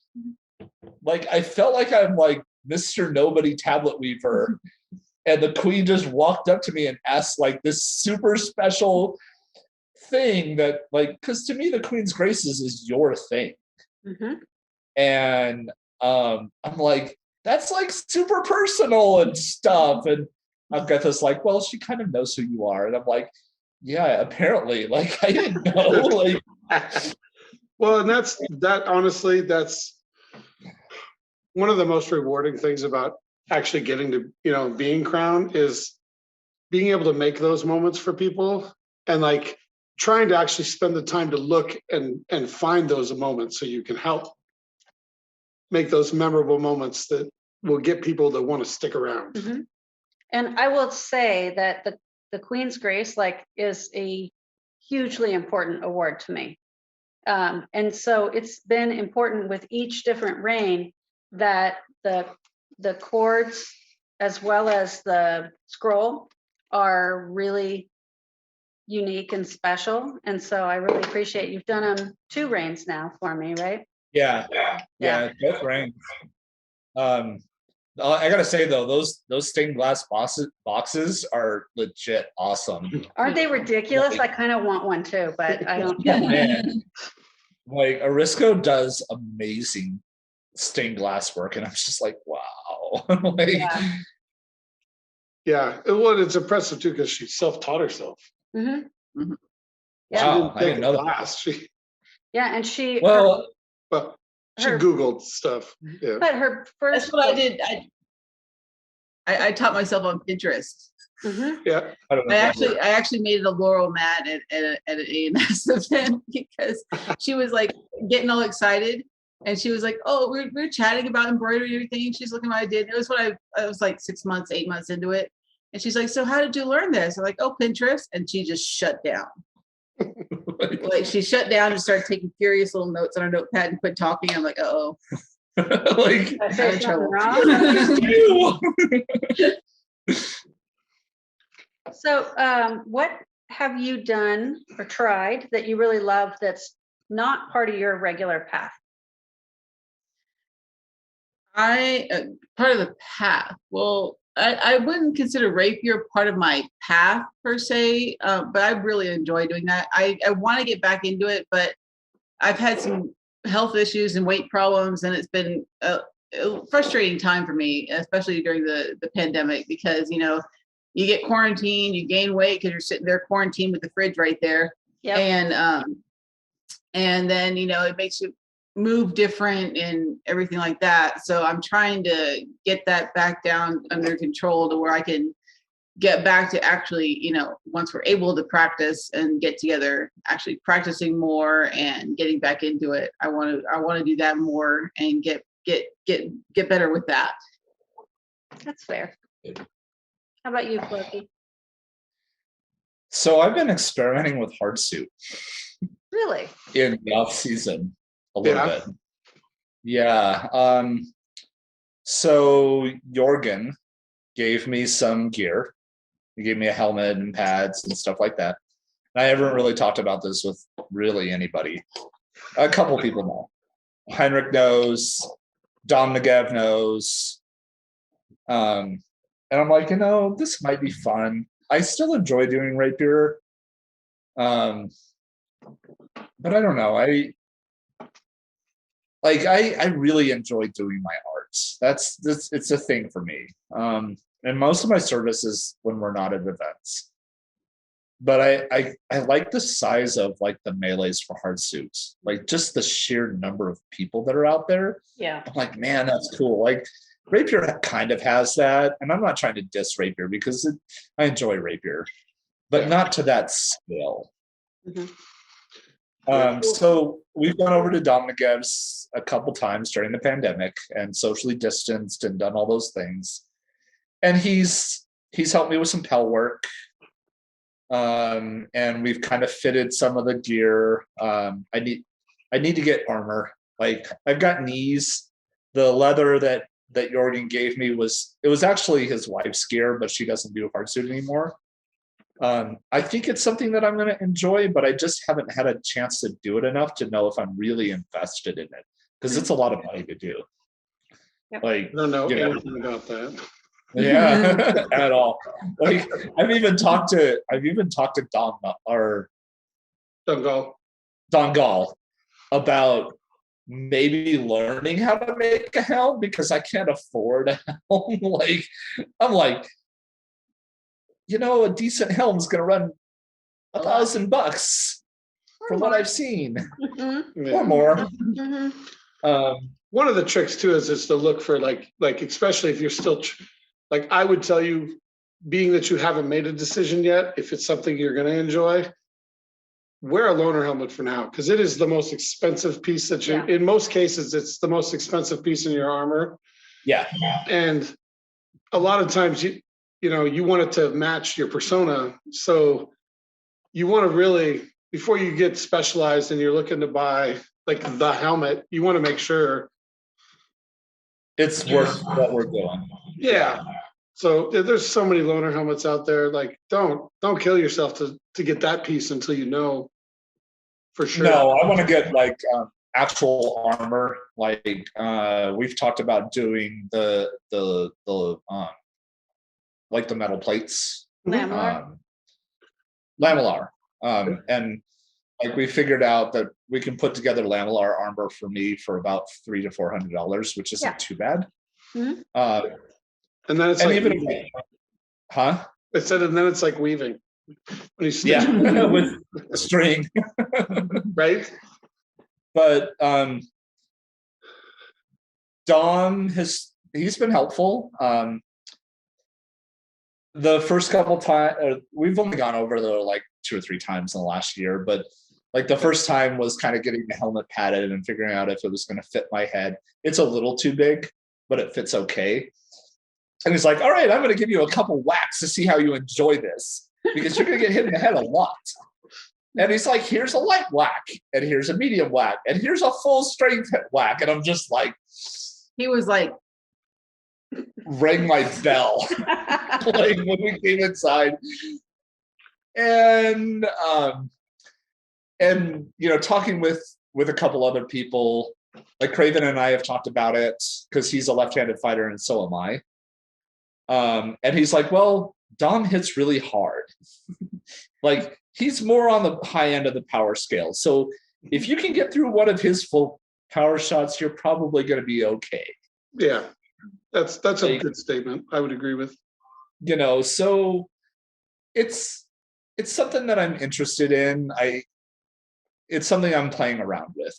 I felt like I'm like Mr. Nobody tablet weaver. And the Queen just walked up to me and asked like this super special thing that, like, because to me, the Queen's Graces is your thing. Mhm. And I'm like, that's like super personal and stuff. And I've got this like, well, she kind of knows who you are. And I'm like, yeah, apparently. Like, I didn't know. Like, well, and that honestly, that's one of the most rewarding things about actually getting to, being crowned is being able to make those moments for people and like trying to actually spend the time to look and find those moments so you can help make those memorable moments that will get people to want to stick around. Mhm. And I will say that the Queen's Grace is a hugely important award to me. And so it's been important with each different reign that the chords as well as the scroll are really unique and special. And so I really appreciate you've done them 2 reigns now for me, right? yeah, both reigns. I gotta say though, those stained glass boxes are legit awesome. Aren't they ridiculous? I kind of want one too, but I don't. Man, like Arisco does amazing stained glass work, and I'm just like, wow. Like, yeah. Well, it's impressive too because she self-taught herself. Mm-hmm. Mhm. Yeah. wow, I didn't know that. Yeah, and she Well, she her- Googled stuff. Yeah. but her first. That's what I did. I taught myself on Pinterest. Mhm. Yeah. I actually made it a laurel mat at an AMS event because she was like getting all excited and she was like, oh, we're chatting about embroidery and everything. She's looking at what I did. It was when I was like 6 months, 8 months into it. And she's like, so how did you learn this? I'm like, oh, Pinterest. And she just shut down. Like she shut down and started taking furious little notes on her notepad and quit talking. I'm like, uh-oh. Like, I say I'm in something trouble. wrong. So what have you done or tried that you really love that's not part of your regular path? Part of the path. Well, I wouldn't consider rapier part of my path per se, but I really enjoy doing that. I want to get back into it, but I've had some health issues and weight problems, and it's been a frustrating time for me, especially during the pandemic, because you get quarantined, you gain weight because you're sitting there quarantined with the fridge right there, and then it makes you move different and everything like that. So I'm trying to get that back down under control to where I can get back to actually, once we're able to practice and get together, actually practicing more and getting back into it. I want to do that more and get better with that. That's fair. How about you, Floki? So I've been experimenting with hard suit Really? in the off season a little Yeah. bit. Yeah. So Jorgen gave me some gear. He gave me a helmet and pads and stuff like that. And I haven't really talked about this with really anybody. A couple people know. Heinrich knows. Dom Negev knows. And I'm like, this might be fun. I still enjoy doing rapier. But I don't know. I really enjoy doing my arts. It's a thing for me. And most of my service is when we're not at events. But I like the size of like the melees for hard suits, like just the sheer number of people that are out there. Yeah. I'm like, man, that's cool. Like rapier kind of has that, and I'm not trying to diss rapier because I enjoy rapier, but not to that scale. So we've gone over to Dom Negev's a couple times during the pandemic and socially distanced and done all those things. And he's helped me with some Pell work. And we've kind of fitted some of the gear. I need to get armor. Like I've got knees. The leather that Jorgen gave me was actually his wife's gear, but she doesn't do hardsuit anymore. I think it's something that I'm going to enjoy, but I just haven't had a chance to do it enough to know if I'm really invested in it because it's a lot of money to do. Yep. Like I don't know anything about that. Yeah, at all. Like I've even talked to Don Gall Don't go. about maybe learning how to make a helm because I can't afford a helm. Like I'm like, a decent helm is gonna run $1,000 from what I've seen, or more. One of the tricks too is to look for like especially if you're still like I would tell you, being that you haven't made a decision yet, if it's something you're going to enjoy, wear a loner helmet for now because it is the most expensive piece that you. In most cases, it's the most expensive piece in your armor. Yeah, and a lot of times you want it to match your persona, so you want to really, before you get specialized and you're looking to buy like the helmet, you want to make sure it's worth what we're doing. Yeah. So there's so many loner helmets out there. Like, don't kill yourself to get that piece until you know for sure. No, I want to get like actual armor. Like we've talked about doing the like the metal plates. Lamellar. Lamellar. And like we figured out that we can put together Lamellar armor for me for about $300 to $400, which isn't too bad. And then it's like even weaving. It said, and then it's like weaving. When you with a string. Right. But Dom he's been helpful. The first couple times we've only gone over there like 2 or 3 times in the last year, but like the first time was kind of getting the helmet padded and figuring out if it was going to fit my head. It's a little too big, but it fits okay. And he's like, all right, I'm going to give you a couple whacks to see how you enjoy this because you're going to get hit in the head a lot. And he's like, here's a light whack, and here's a medium whack, and here's a full strength whack. And I'm just like, he was like, rang my bell like when we came inside. And talking with a couple other people, like Craven and I have talked about it because he's a left-handed fighter and so am I. And he's like, well, Dom hits really hard. Like he's more on the high end of the power scale. So if you can get through one of his full power shots, you're probably going to be okay. Yeah, that's a good statement. I would agree with. So it's something that I'm interested in. It's something I'm playing around with,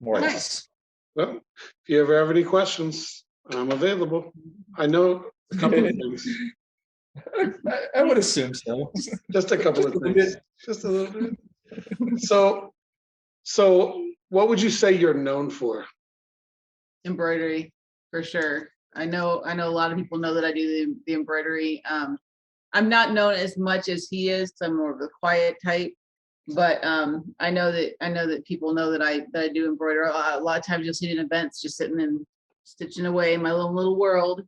more or less. Well, if you ever have any questions, I'm available. I know a couple of things. I would assume so. Just a couple of things. Just a little bit. So what would you say you're known for? embroidery, for sure. I know a lot of people know that I do the embroidery. I'm not known as much as he is, 'cause I'm more of a quiet type. But I know that people know that I do embroider. A lot of times you'll see me in events just sitting and stitching away in my little world.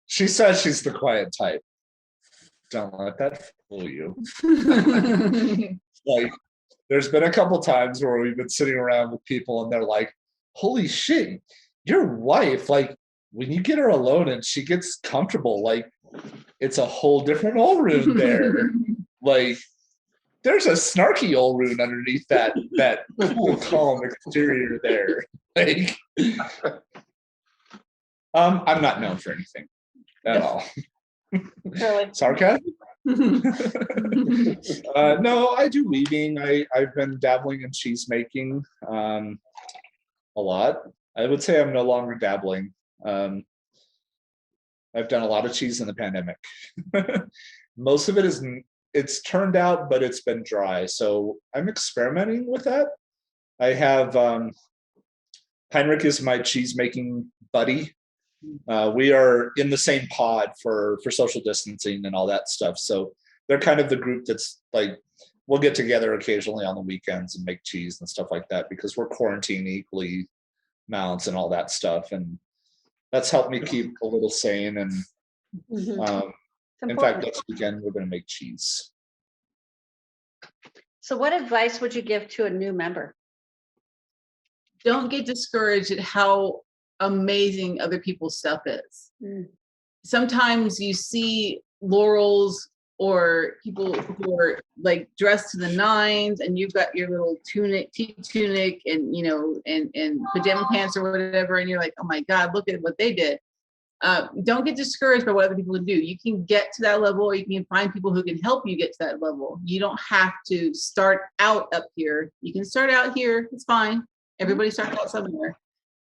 She says she's the quiet type. Don't let that fool you. Like, there's been a couple times where we've been sitting around with people and they're like, holy shit, your wife, like, when you get her alone and she gets comfortable, like, it's a whole different Olrun there. Like, there's a snarky Olrun underneath that cool, calm exterior there. Like, I'm not known for anything at all. Really? Sarcasm? No, I do weaving. I've been dabbling in cheese making a lot. I would say I'm no longer dabbling. I've done a lot of cheese in the pandemic. Most of it it's turned out, but it's been dry. So I'm experimenting with that. I have Heinrich is my cheese making buddy. We are in the same pod for social distancing and all that stuff. So they're kind of the group that's like, we'll get together occasionally on the weekends and make cheese and stuff like that because we're quarantined equally mounts and all that stuff. And that's helped me keep a little sane. And in fact, next weekend we're going to make cheese. So what advice would you give to a new member? Don't get discouraged at how amazing other people's stuff is. Sometimes you see laurels or people who are like dressed to the nines and you've got your little tunic and and pajama pants or whatever, and you're like, oh my God, look at what they did. Don't get discouraged by what other people do. You can get to that level, or you can find people who can help you get to that level. You don't have to start out up here. You can start out here, it's fine. Everybody starts out somewhere.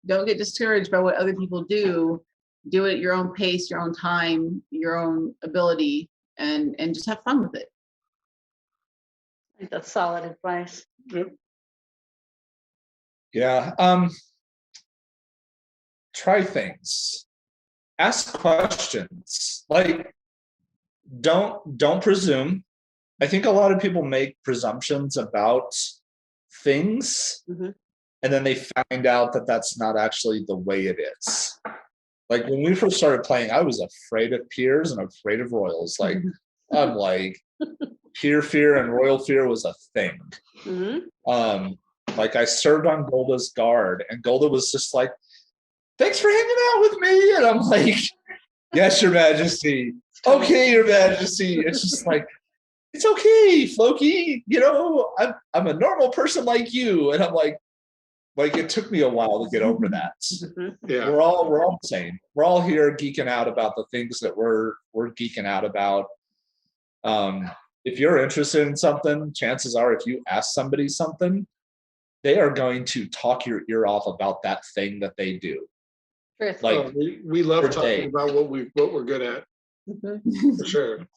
Don't get discouraged by what other people do. Do it at your own pace, your own time, your own ability, and just have fun with it. I think that's solid advice. Yeah. Try things. Ask questions. Like, don't presume. I think a lot of people make presumptions about things, and then they find out that that's not actually the way it is. Like, when we first started playing, I was afraid of peers and afraid of royals. Like, I'm like, peer fear and royal fear was a thing. Like, I served on Golda's guard, and Golda was just like, thanks for hanging out with me. And I'm like, yes, Your Majesty. Okay, Your Majesty. It's just like, it's okay, Floki. I'm a normal person like you. And I'm like, it took me a while to get over that. Yeah. We're all the same. We're all here geeking out about the things that we're geeking out about. If you're interested in something, chances are if you ask somebody something, they are going to talk your ear off about that thing that they do. Like, we love talking about what we're good at. For sure.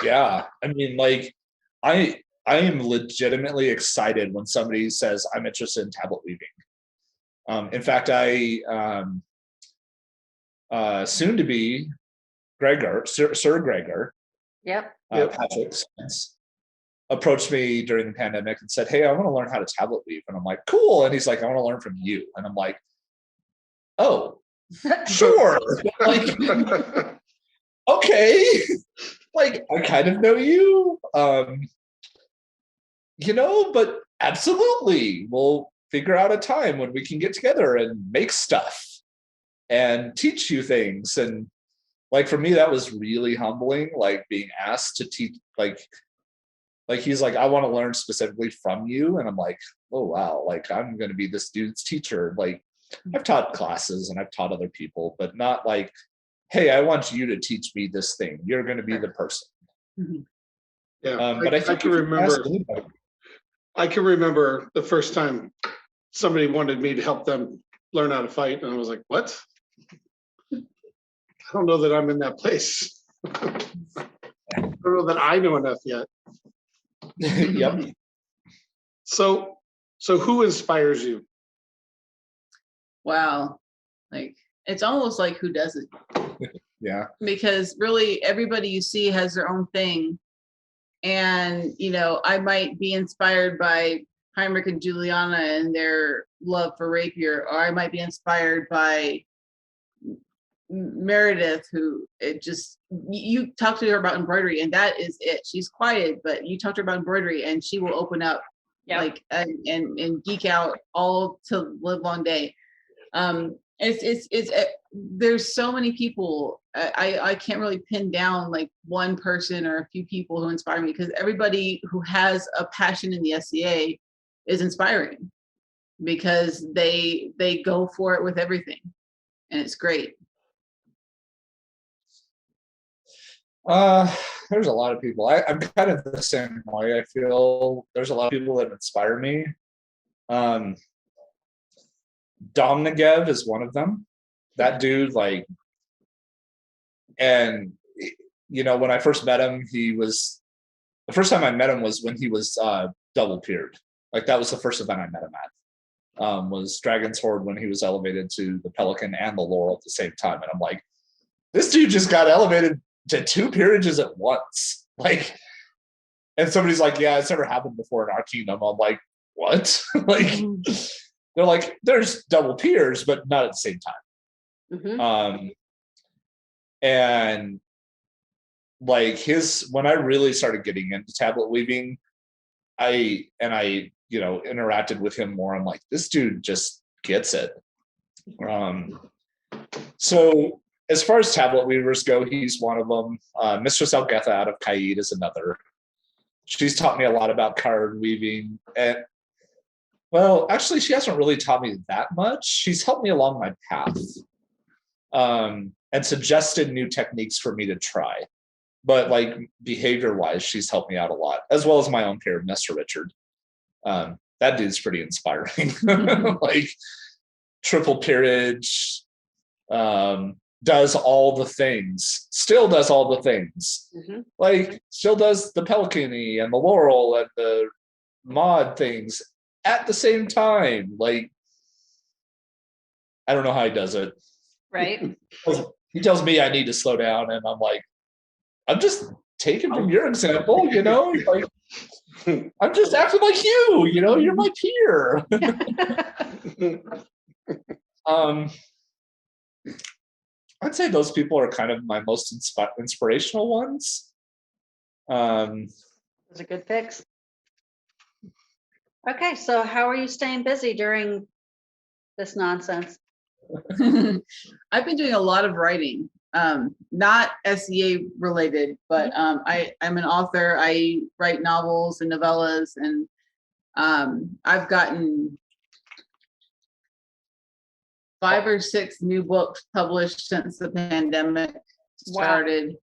Yeah. I mean, like, I am legitimately excited when somebody says I'm interested in tablet weaving. In fact, soon to be Sir Gregor, Patrick Spence, approached me during the pandemic and said, hey, I want to learn how to tablet weave. And I'm like, cool. And he's like, I want to learn from you. And I'm like, oh, sure. Like, okay. Like, I kind of know you, but absolutely. We'll figure out a time when we can get together and make stuff and teach you things. And like, for me, that was really humbling, like being asked to teach, like he's like, I want to learn specifically from you. And I'm like, oh, wow. Like, I'm going to be this dude's teacher. Like, I've taught classes and I've taught other people, but not like, hey, I want you to teach me this thing. You're going to be the person. Yeah. But I can remember the first time somebody wanted me to help them learn how to fight. And I was like, what? I don't know that I'm in that place. I don't know that I know enough yet. Yep. So who inspires you? Wow. Like, it's almost like who does it? Yeah. Because really everybody you see has their own thing. And, you know, I might be inspired by Heinrich and Juliana and their love for rapier, or I might be inspired by Meredith, who it just, you talk to her about embroidery and that is it. She's quiet, but you talk to her about embroidery and she will open up like and geek out all to live long day. It's there's so many people. I can't really pin down like one person or a few people who inspire me, because everybody who has a passion in the SCA is inspiring, because they go for it with everything, and it's great. There's a lot of people. I'm kind of the same way. I feel there's a lot of people that inspire me. Domnegev is one of them. That dude, like, and you know, when I first met him, the first time I met him was when he was double peered. Like, that was the first event I met him at. Was Dragon's Horde, when he was elevated to the Pelican and the Laurel at the same time. And I'm like, this dude just got elevated to 2 peerages at once. Like, and somebody's like, yeah, it's never happened before in our kingdom. I'm like, what? Like, they're like, there's double peers, but not at the same time. And like when I really started getting into tablet weaving, I you know, interacted with him more. I'm like, this dude just gets it. So as far as tablet weavers go, he's one of them. Mistress Algetha out of Kaid is another. She's taught me a lot about card weaving. And well, actually, she hasn't really taught me that much. She's helped me along my path, and suggested new techniques for me to try. But like, behavior-wise, she's helped me out a lot, as well as my own pair, Mr. Richard. That dude's pretty inspiring. Like, triple peerage, does all the things, still does all the things. Like, still does the Pelicany and the Laurel and the mod things at the same time. Like, I don't know how he does it. Right. He tells me I need to slow down, and I'm like, I'm just taking from your example, you know, like, I'm just acting like you know, you're my peer. I'd say those people are kind of my most inspirational ones. Those are good picks. Okay, so how are you staying busy during this nonsense? I've been doing a lot of writing, not SEA related, but I'm an author. I write novels and novellas, and I've gotten 5 or 6 new books published since the pandemic started. Wow.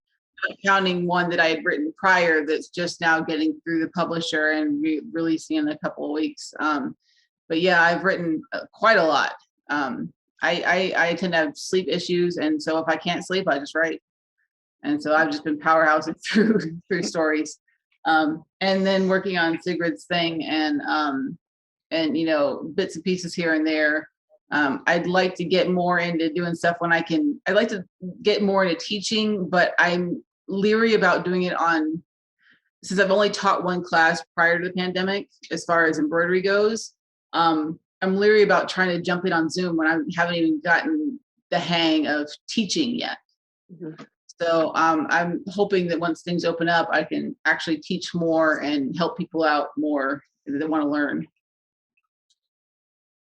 Counting one that I had written prior that's just now getting through the publisher and releasing in a couple of weeks. But yeah, I've written quite a lot. I tend to have sleep issues, and so if I can't sleep, I just write. And so I've just been powerhousing through stories, and then working on Sigrid's thing, and you know, bits and pieces here and there. I'd like to get more into doing stuff when I can. I'd like to get more into teaching, but I'm leery about doing it since I've only taught one class prior to the pandemic as far as embroidery goes. I'm leery about trying to jump in on Zoom when I haven't even gotten the hang of teaching yet. So I'm hoping that once things open up, I can actually teach more and help people out more that want to learn.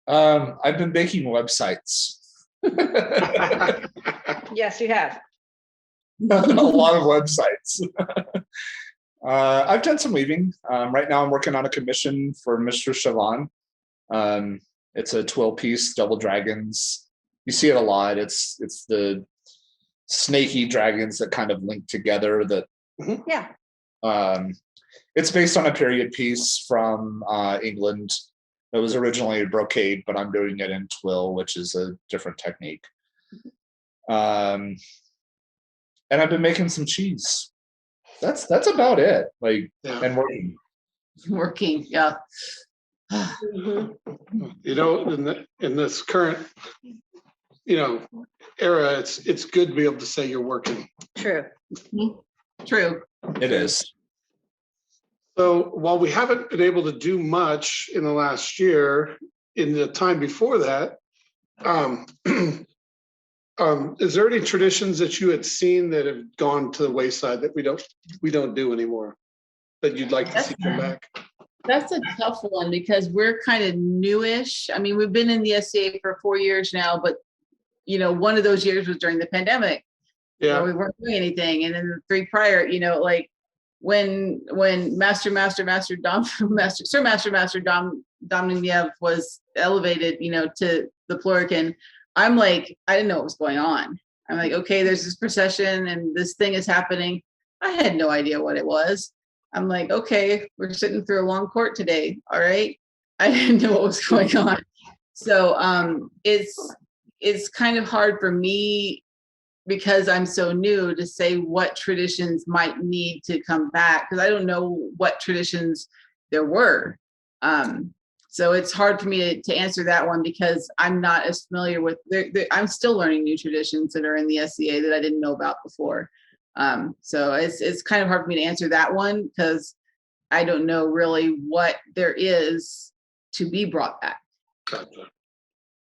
I've been making websites. Yes, you have. A lot of websites. I've done some weaving. Right now I'm working on a commission for Mr. Siobhan. It's a 12-piece double dragons. You see it a lot. It's the snaky dragons that kind of link together. Yeah. It's based on a period piece from England. It was originally a brocade, but I'm doing it in twill, which is a different technique. And I've been making some cheese. That's about it. Like, yeah. And working. Yeah. Mhm. In this current, era, it's good to be able to say you're working. True. True. It is. So while we haven't been able to do much in the last year, in the time before that, is there any traditions that you had seen that have gone to the wayside that we don't do anymore that you'd like to see come back? That's a tough one because we're kind of newish. I mean, we've been in the SCA for 4 years now, but one of those years was during the pandemic. Yeah. We weren't doing anything. And then the 3 prior, like when Sir Master Domniev was elevated, to the Plurican, I'm like, I didn't know what was going on. I'm like, okay, there's this procession and this thing is happening. I had no idea what it was. I'm like, okay, we're sitting through a long court today. All right. I didn't know what was going on. So it's kind of hard for me because I'm so new to say what traditions might need to come back because I don't know what traditions there were. So it's hard for me to answer that one because I'm not as familiar with. I'm still learning new traditions that are in the SCA that I didn't know about before. So it's kind of hard for me to answer that one because I don't know really what there is to be brought back. Gotcha.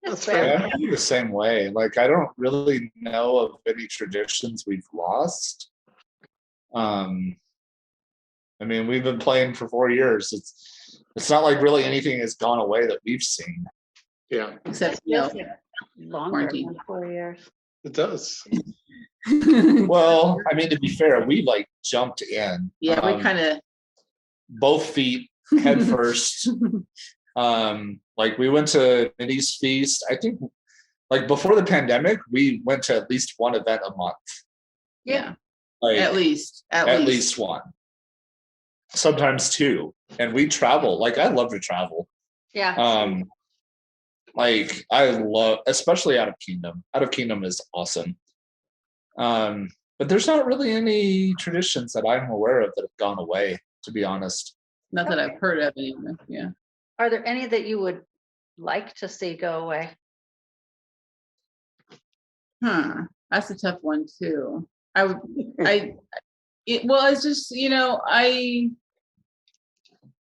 That's fair. fair. I feel the same way. Like I don't really know of any traditions we've lost. I mean, we've been playing for 4 years. It's not like really anything has gone away that we've seen. Yeah, Except Feels like longer quarantine. than 4 years. it does. Well, I mean, to be fair, we like jumped in. Yeah, we kind of both feet head first. Like we went to Mideast Feast. I think like before the pandemic, we went to at least one event a month. Yeah. Like At least one. Sometimes 2. And we travel. Like I love to travel. Yeah. Like I love, especially out of Kingdom. Out of Kingdom is awesome. But there's not really any traditions that I'm aware of that have gone away, to be honest. not that I've heard of anyway. Yeah. Are there any that you would like to see go away? That's a tough one too. It's just,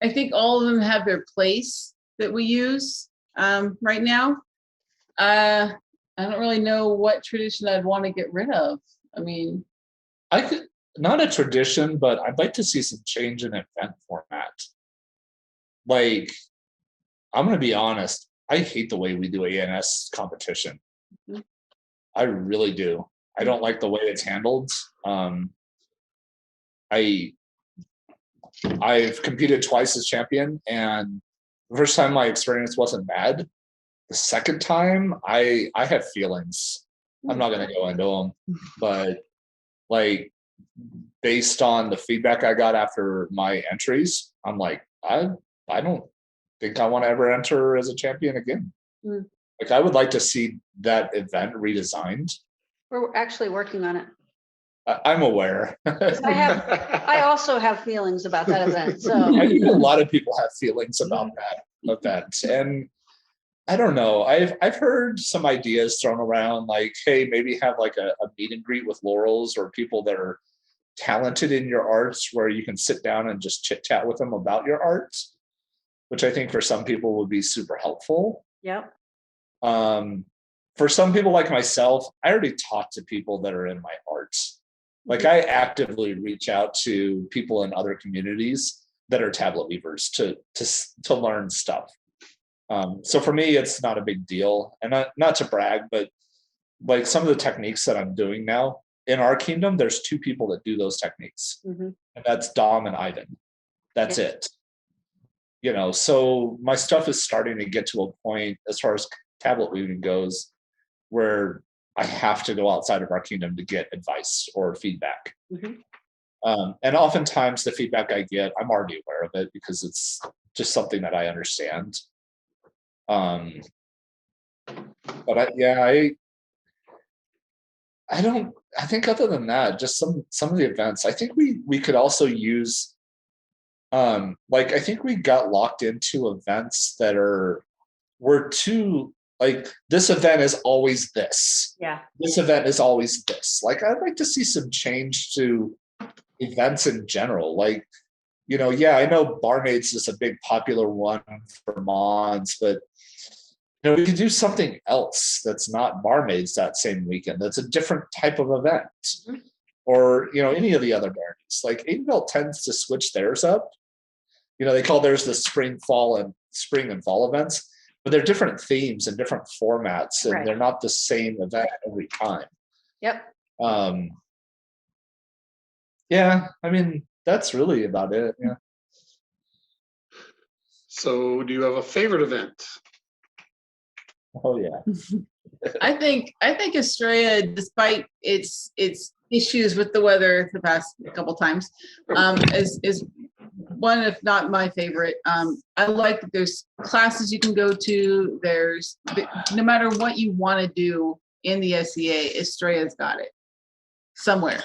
I think all of them have their place that we use right now. I don't really know what tradition I'd want to get rid of. I mean, I could, not a tradition, but I'd like to see some change in event format. Like, I'm going to be honest, I hate the way we do ANS competition. Mhm. I really do. I don't like the way it's handled. I've competed twice as champion, and the first time my experience wasn't bad. The second time, I have feelings. I'm not going to go into them, but like based on the feedback I got after my entries, I'm like, I don't think I want to ever enter as a champion again. Mm. Like I would like to see that event redesigned. We're actually working on it. I'm aware. I also have feelings about that event. So I think a lot of people have feelings about that event, and I don't know. I've heard some ideas thrown around, like, hey, maybe have like a meet and greet with Laurels or people that are talented in your arts, where you can sit down and just chit chat with them about your arts, which I think for some people would be super helpful. yep. For some people like myself, I already talk to people that are in my arts. Like I actively reach out to people in other communities that are tablet weavers to learn stuff. So for me, it's not a big deal, and not to brag, but like some of the techniques that I'm doing now in our kingdom, there's 2 people that do those techniques, Mhm. and that's Dom and Ivan. That's it. So my stuff is starting to get to a point as far as tablet weaving goes, where I have to go outside of our kingdom to get advice or feedback. Mhm. And oftentimes the feedback I get, I'm already aware of it because it's just something that I understand. But I think other than that, just some of the events, I think we could also use Like I think we got locked into events that were too like this event is always this. Yeah. This event is always this. Like I'd like to see some change to events in general. Like, yeah, I know Barmaids is a big popular one for Mons, but we could do something else that's not Barmaids that same weekend. That's a different type of event. Mhm. Or, any of the other baronies. Like Atenveldt tends to switch theirs up. They call theirs the spring and fall events, but they're different themes and different formats, and Right. they're not the same event every time. Yep. Yeah, I mean, that's really about it. Yeah. So do you have a favorite event? Oh yeah. I think Estrella, despite its issues with the weather the past couple times, is one, if not my favorite. I like that there's classes you can go to. There's no matter what you want to do in the SCA, Estrella's got it somewhere,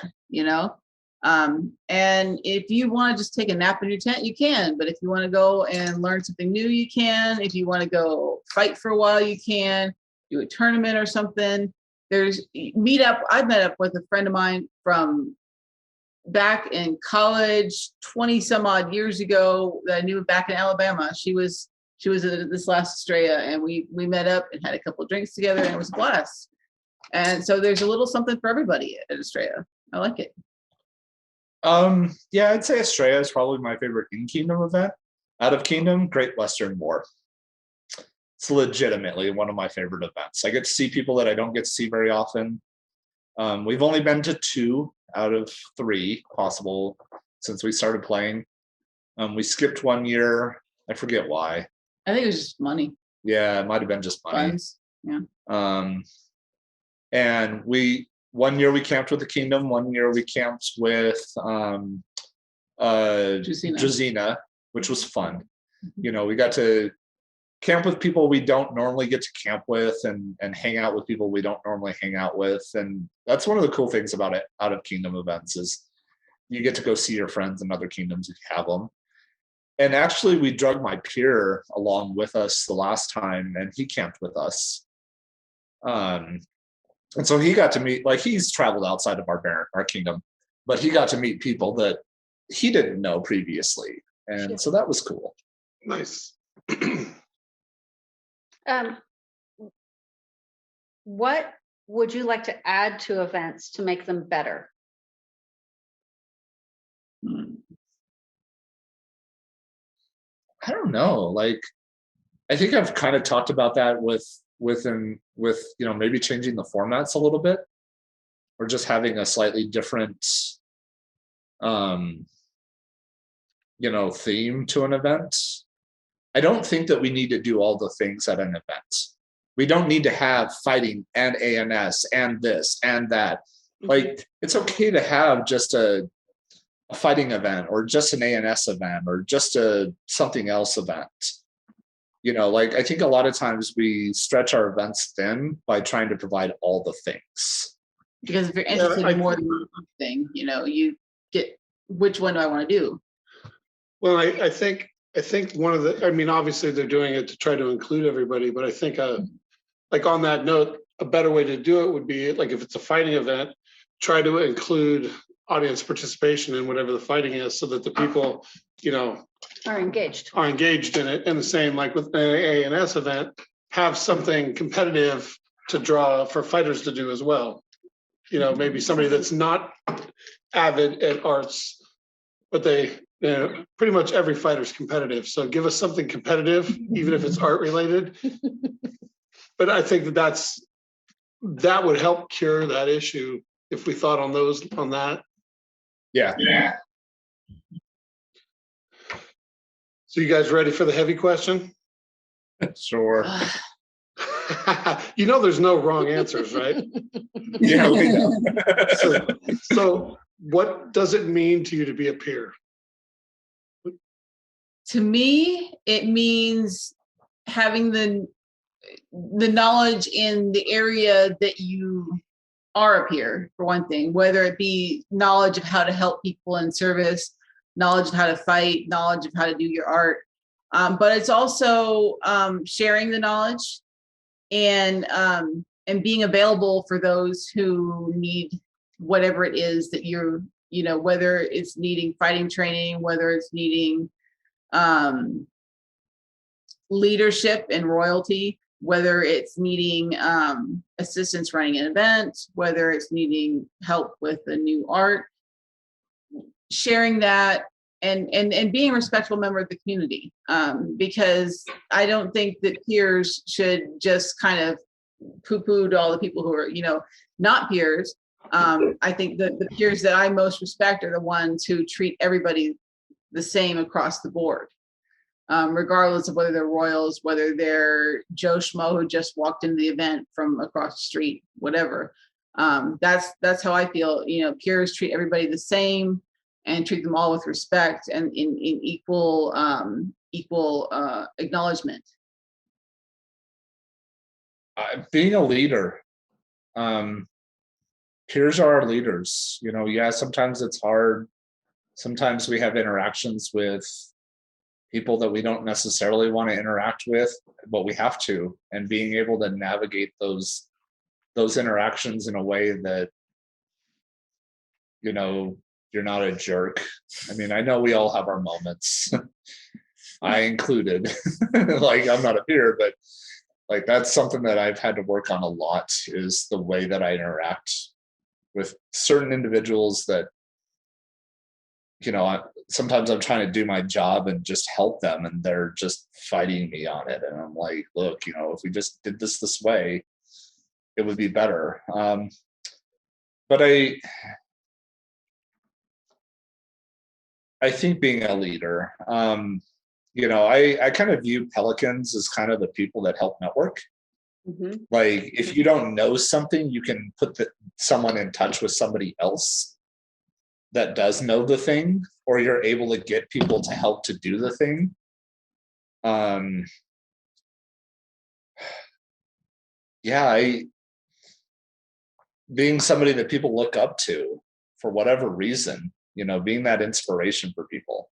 and if you want to just take a nap in your tent, you can. But if you want to go and learn something new, you can. If you want to go fight for a while, you can. Do a tournament or something. There's meetup. I met up with a friend of mine from back in college 20 some odd years ago that I knew back in Alabama. She was at this last Estrella, and we met up and had a couple of drinks together, and it was a blast. And so there's a little something for everybody at Estrella. I like it. Yeah, I'd say Estrella is probably my favorite in-kingdom event. Out of kingdom, Great Western War. It's legitimately one of my favorite events. I get to see people that I don't get to see very often. We've only been to 2 out of 3 possible since we started playing. We skipped 1 year. I forget why. I think it was just money. Yeah, it might have been just money. Funds. Yeah. And 1 year we camped with the kingdom. 1 year we camped with Drazina, which was fun. We got to camp with people we don't normally get to camp with, and hang out with people we don't normally hang out with. And that's one of the cool things about it, out of kingdom events, is you get to go see your friends in other kingdoms if you have them. And actually we drug my peer along with us the last time, and he camped with us. And so he got to meet, like, he's traveled outside of our kingdom, but he got to meet people that he didn't know previously. And so that was cool. Nice. What would you like to add to events to make them better? I don't know. Like, I think I've kind of talked about that with maybe changing the formats a little bit, or just having a slightly different theme to an event. I don't think that we need to do all the things at an event. We don't need to have fighting and ANS and this and that. Like, it's okay to have just a fighting event, or just an ANS event, or just a something else event. Like, I think a lot of times we stretch our events thin by trying to provide all the things. Because if you're interested in more than one thing, you get, which one do I want to do? Well, I think one of the, obviously they're doing it to try to include everybody, but I think like on that note, a better way to do it would be, like, if it's a fighting event, try to include audience participation in whatever the fighting is, so that the people, Are engaged. are engaged in it. And the same, like with an ANS event, have something competitive to draw for fighters to do as well. Maybe somebody that's not avid at arts, but they, pretty much every fighter's competitive. So give us something competitive, even if it's art related. But I think that would help cure that issue if we thought on that. Yeah. So you guys ready for the heavy question? Sure. There's no wrong answers, right? Yeah, we know. So what does it mean to you to be a peer? To me, it means having the knowledge in the area that you are a peer, for one thing, whether it be knowledge of how to help people in service, knowledge of how to fight, knowledge of how to do your art. But it's also sharing the knowledge and being available for those who need whatever it is that you're, whether it's needing fighting training, whether it's needing leadership and royalty, whether it's needing assistance running an event, whether it's needing help with the new art, sharing that and being a respectful member of the community. Because I don't think that peers should just kind of poo-poo to all the people who are, not peers. I think that the peers that I most respect are the ones who treat everybody the same across the board. Regardless of whether they're royals, whether they're Joe Schmo who just walked into the event from across the street, whatever. That's how I feel. Peers treat everybody the same and treat them all with respect and in equal acknowledgement. Being a leader, peers are our leaders. Yeah, sometimes it's hard. Sometimes we have interactions with people that we don't necessarily want to interact with, but we have to, and being able to navigate those interactions in a way that, you're not a jerk. I mean, I know we all have our moments, I included. Like, I'm not a peer, but like, that's something that I've had to work on a lot, is the way that I interact with certain individuals that, sometimes I'm trying to do my job and just help them, and they're just fighting me on it. And I'm like, look, if we just did this way, it would be better. But I think being a leader, I kind of view pelicans as kind of the people that help network. Mm-hmm. Like, if you don't know something, you can put someone in touch with somebody else that does know the thing, or you're able to get people to help to do the thing. Being somebody that people look up to for whatever reason, being that inspiration for people.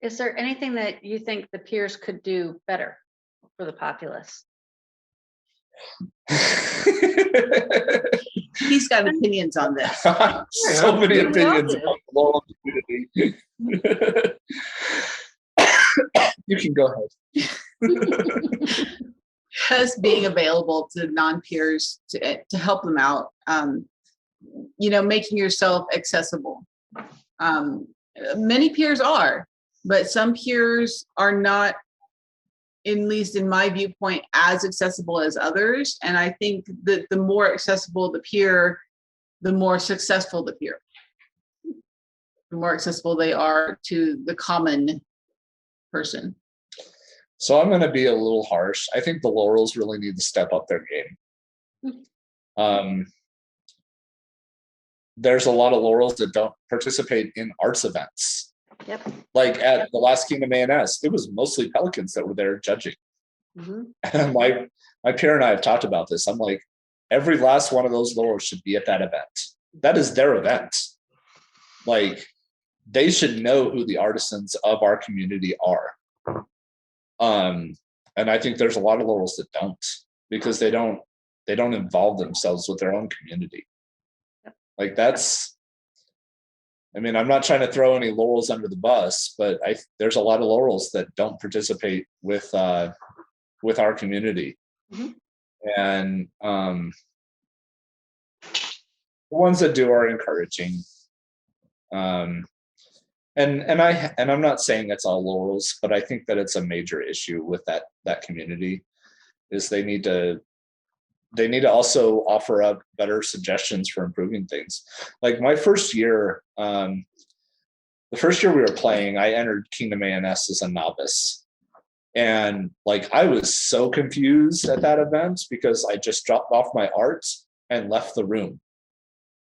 Is there anything that you think the peers could do better for the populace? He's got opinions on this. So many opinions about the Laurel community. You can go ahead. Just being available to non-peers to help them out. Making yourself accessible. Many peers are, but some peers are not, at least in my viewpoint, as accessible as others. And I think that the more accessible the peer, the more successful the peer. The more accessible they are to the common person. So I'm going to be a little harsh. I think the Laurels really need to step up their game. There's a lot of Laurels that don't participate in arts events. Yep. Like at the last Kingdom ANS, it was mostly pelicans that were there judging. Mm-hmm. And my peer and I have talked about this. I'm like, every last one of those Laurels should be at that event. That is their event. Like, they should know who the artisans of our community are. And I think there's a lot of Laurels that don't, because they don't involve themselves with their own community. Like, I'm not trying to throw any Laurels under the bus, but there's a lot of Laurels that don't participate with our community. Mm-hmm. And the ones that do are encouraging. And I'm not saying it's all Laurels, but I think that it's a major issue with that community, is they need to also offer up better suggestions for improving things. Like my first year, the first year we were playing, I entered Kingdom ANS as a novice. And like, I was so confused at that event because I just dropped off my art and left the room.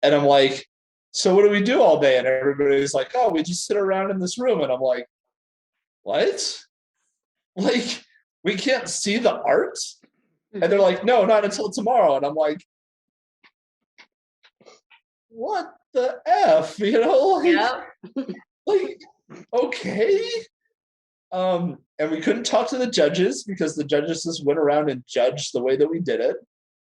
And I'm like, so what do we do all day? And everybody's like, oh, we just sit around in this room. And I'm like, what? Like, we can't see the art? And they're like, no, not until tomorrow. And I'm like, what the F, Yep. like, okay. And we couldn't talk to the judges because the judges just went around and judged the way that we did it.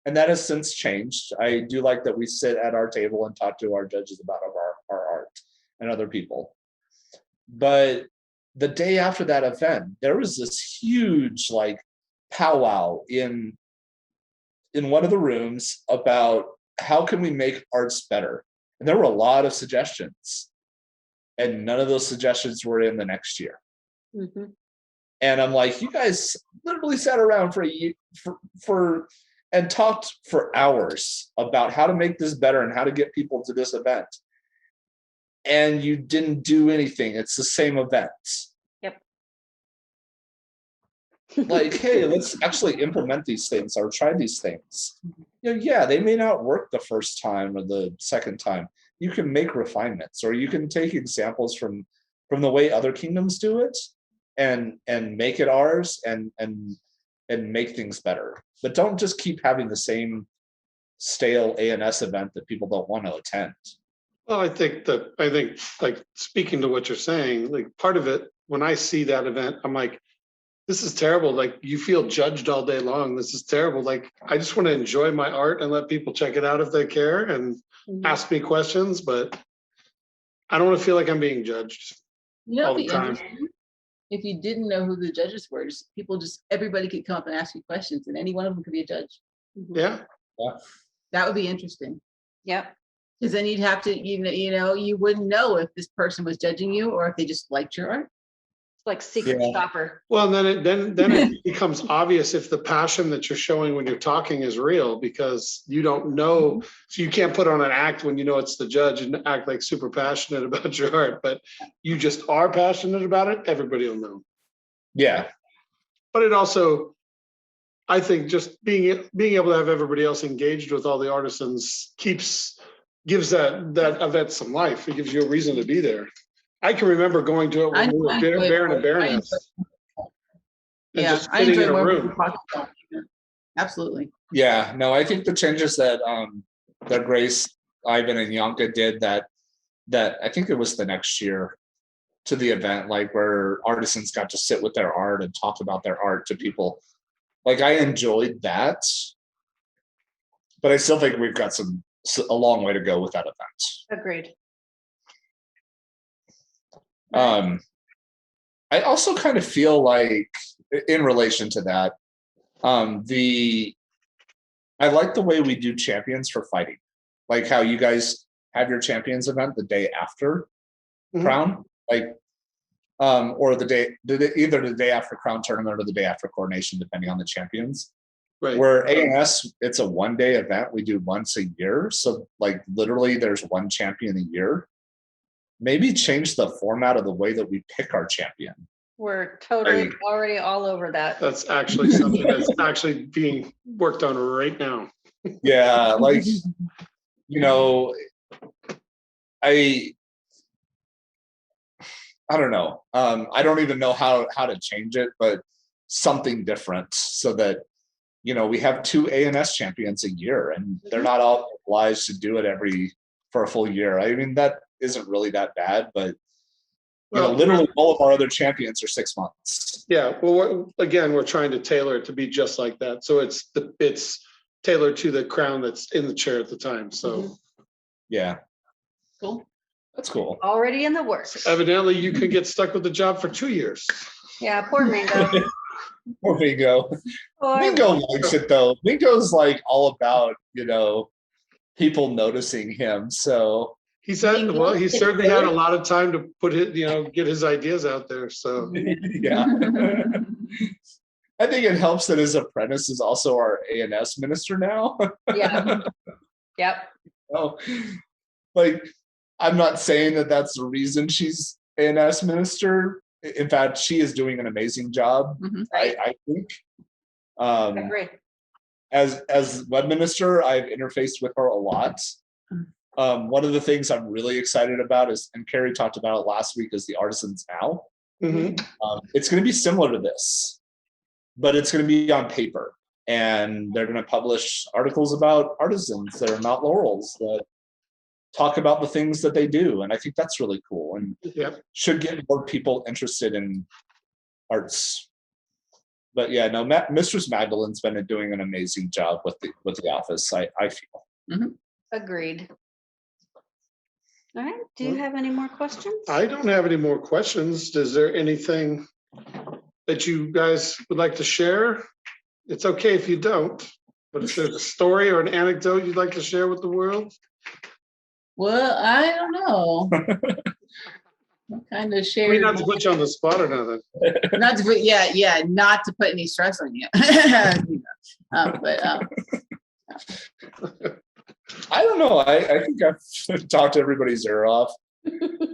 And that has since changed. I do like that we sit at our table and talk to our judges about our art and other people. But the day after that event, there was this huge like powwow in one of the rooms about how can we make arts better. And there were a lot of suggestions. And none of those suggestions were in the next year. Mm-hmm. And I'm like, you guys literally sat around for a year and talked for hours about how to make this better and how to get people to this event. And you didn't do anything. It's the same event. Yep. Like, hey, let's actually implement these things or try these things. Yeah, they may not work the first time or the second time. You can make refinements, or you can take examples from the way other kingdoms do it and make it ours and make things better. But don't just keep having the same stale ANS event that people don't want to attend. Well, I think like speaking to what you're saying, like part of it, when I see that event, I'm like, this is terrible. Like you feel judged all day long. This is terrible. Like I just want to enjoy my art and let people check it out if they care and ask me questions, but I don't want to feel like I'm being judged all the time. If you didn't know who the judges were, everybody could come up and ask you questions, and any one of them could be a judge. Yeah. That would be interesting. Yep. Because then you'd have to, you wouldn't know if this person was judging you or if they just liked your art. It's like secret shopper. Well, then it becomes obvious if the passion that you're showing when you're talking is real, because you don't know, so you can't put on an act when you know it's the judge and act like super passionate about your art, but you just are passionate about it. Everybody will know. Yeah. But it also, I think, just being able to have everybody else engaged with all the artisans gives that event some life. It gives you a reason to be there. I can remember going to it when we were Baron and Baroness. Yeah, I enjoy more room. Absolutely. Yeah, no, I think the changes that Grace, Ivan, and Yanka did that I think it was the next year to the event, like where artisans got to sit with their art and talk about their art to people. Like I enjoyed that, but I still think we've got a long way to go with that event. Agreed. I also kind of feel like, in relation to that, I like the way we do champions for fighting, like how you guys have your champions event the day after Crown, like, or either the day after Crown tournament or the day after coronation, depending on the champions. Right. Where ANS, it's a one-day event. We do once a year, so like literally, there's one champion a year. Maybe change the format of the way that we pick our champion. We're totally already all over that. That's actually something that's actually being worked on right now. Yeah, like, I don't know. I don't even know how to change it, but something different so that, we have 2 ANS champions a year and they're not all obliged to do it for a full year. I mean, that isn't really that bad, but literally all of our other champions are 6 months. Yeah. Well, we're trying to tailor it to be just like that. So it's tailored to the crown that's in the chair at the time. So yeah. Cool. That's cool. Already in the works. Evidently you could get stuck with the job for 2 years. Yeah, poor Mingo. Poor Mingo. Mingo likes it though. Mingo's like all about, people noticing him. So he certainly had a lot of time to put it, get his ideas out there. So yeah. I think it helps that his apprentice is also our ANS minister now. Yeah. Yep. Oh, like, I'm not saying that that's the reason she's ANS minister. In fact, she is doing an amazing job. I think. Agree. As web minister, I've interfaced with her a lot. One of the things I'm really excited about is, and Carrie talked about it last week, is the Artisans Now. It's going to be similar to this, but it's going to be on paper, and they're going to publish articles about artisans that are not laurels, that talk about the things that they do. And I think that's really cool and Yep. should get more people interested in arts. But yeah, no, Mistress Magdalene's been doing an amazing job with the office, I feel. Agreed. All right, do you have any more questions? I don't have any more questions. Is there anything that you guys would like to share? It's okay if you don't, but if there's a story or an anecdote you'd like to share with the world? Well, I don't know. What kind of I shared? mean, not to put you on the spot or nothing. Not to put, not to put any stress on you. But I don't know. I think I've talked everybody's ear off.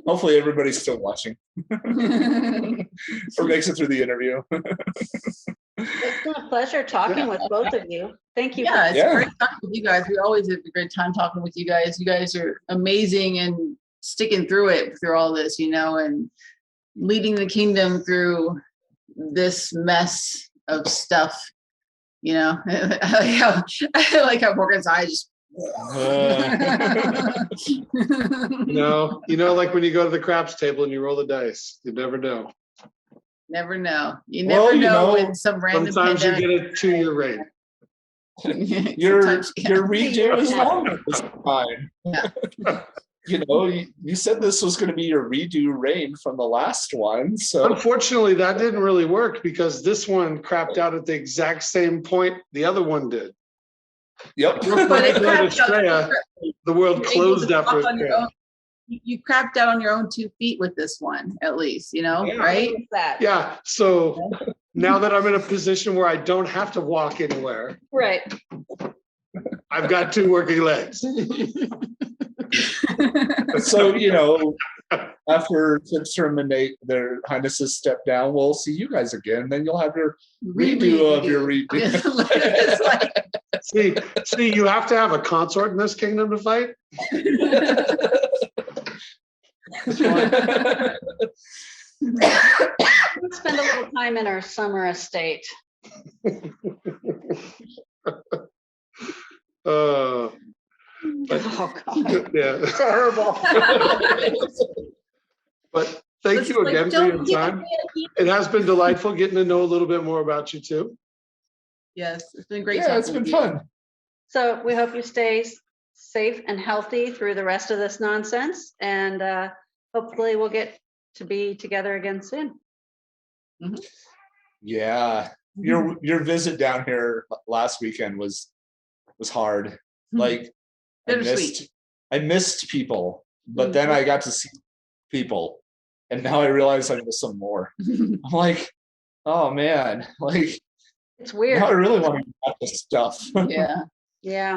Hopefully everybody's still watching or makes it through the interview. It's been a pleasure talking with both of you. Thank you. yeah, it's great talking with you guys. We always have a great time talking with you guys. You guys are amazing and sticking through it through all this, and leading the kingdom through this mess of stuff. I like how Morgan's eye just. No, like when you go to the craps table and you roll the dice, you never know. Never know. You never know when some random. Sometimes you get a 2-year raid. Your redo is long at this time. Yeah. You said this was going to be your redo reign from the last one. So Unfortunately, that didn't really work because this one crapped out at the exact same point the other one did. Yep. When I go to Australia, the world closed after Australia. You crapped out on your own 2 feet with this one, at least, right? Yeah. So now that I'm in a position where I don't have to walk anywhere, Right. I've got 2 working legs. So, after Tipstrom and Nate, their highnesses step down, we'll see you guys again. Then you'll have your redo of your redo. See, you have to have a consort in this kingdom to fight. Let's spend a little time in our summer estate. But, Oh, God. yeah. Terrible. But thank you again for your time. It has been delightful getting to know a little bit more about you too. Yes, it's been great. Yeah, it's been fun. So we hope you stay safe and healthy through the rest of this nonsense, and hopefully we'll get to be together again soon. Yeah, your visit down here last weekend was hard. Like I missed people, but then I got to see people, and now I realize I miss them more. I'm like, oh man, like It's weird. now I really want to get back to stuff. Yeah.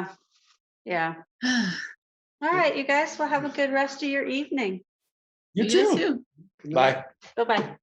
All right, you guys will have a good rest of your evening. You too. Bye. Bye-bye.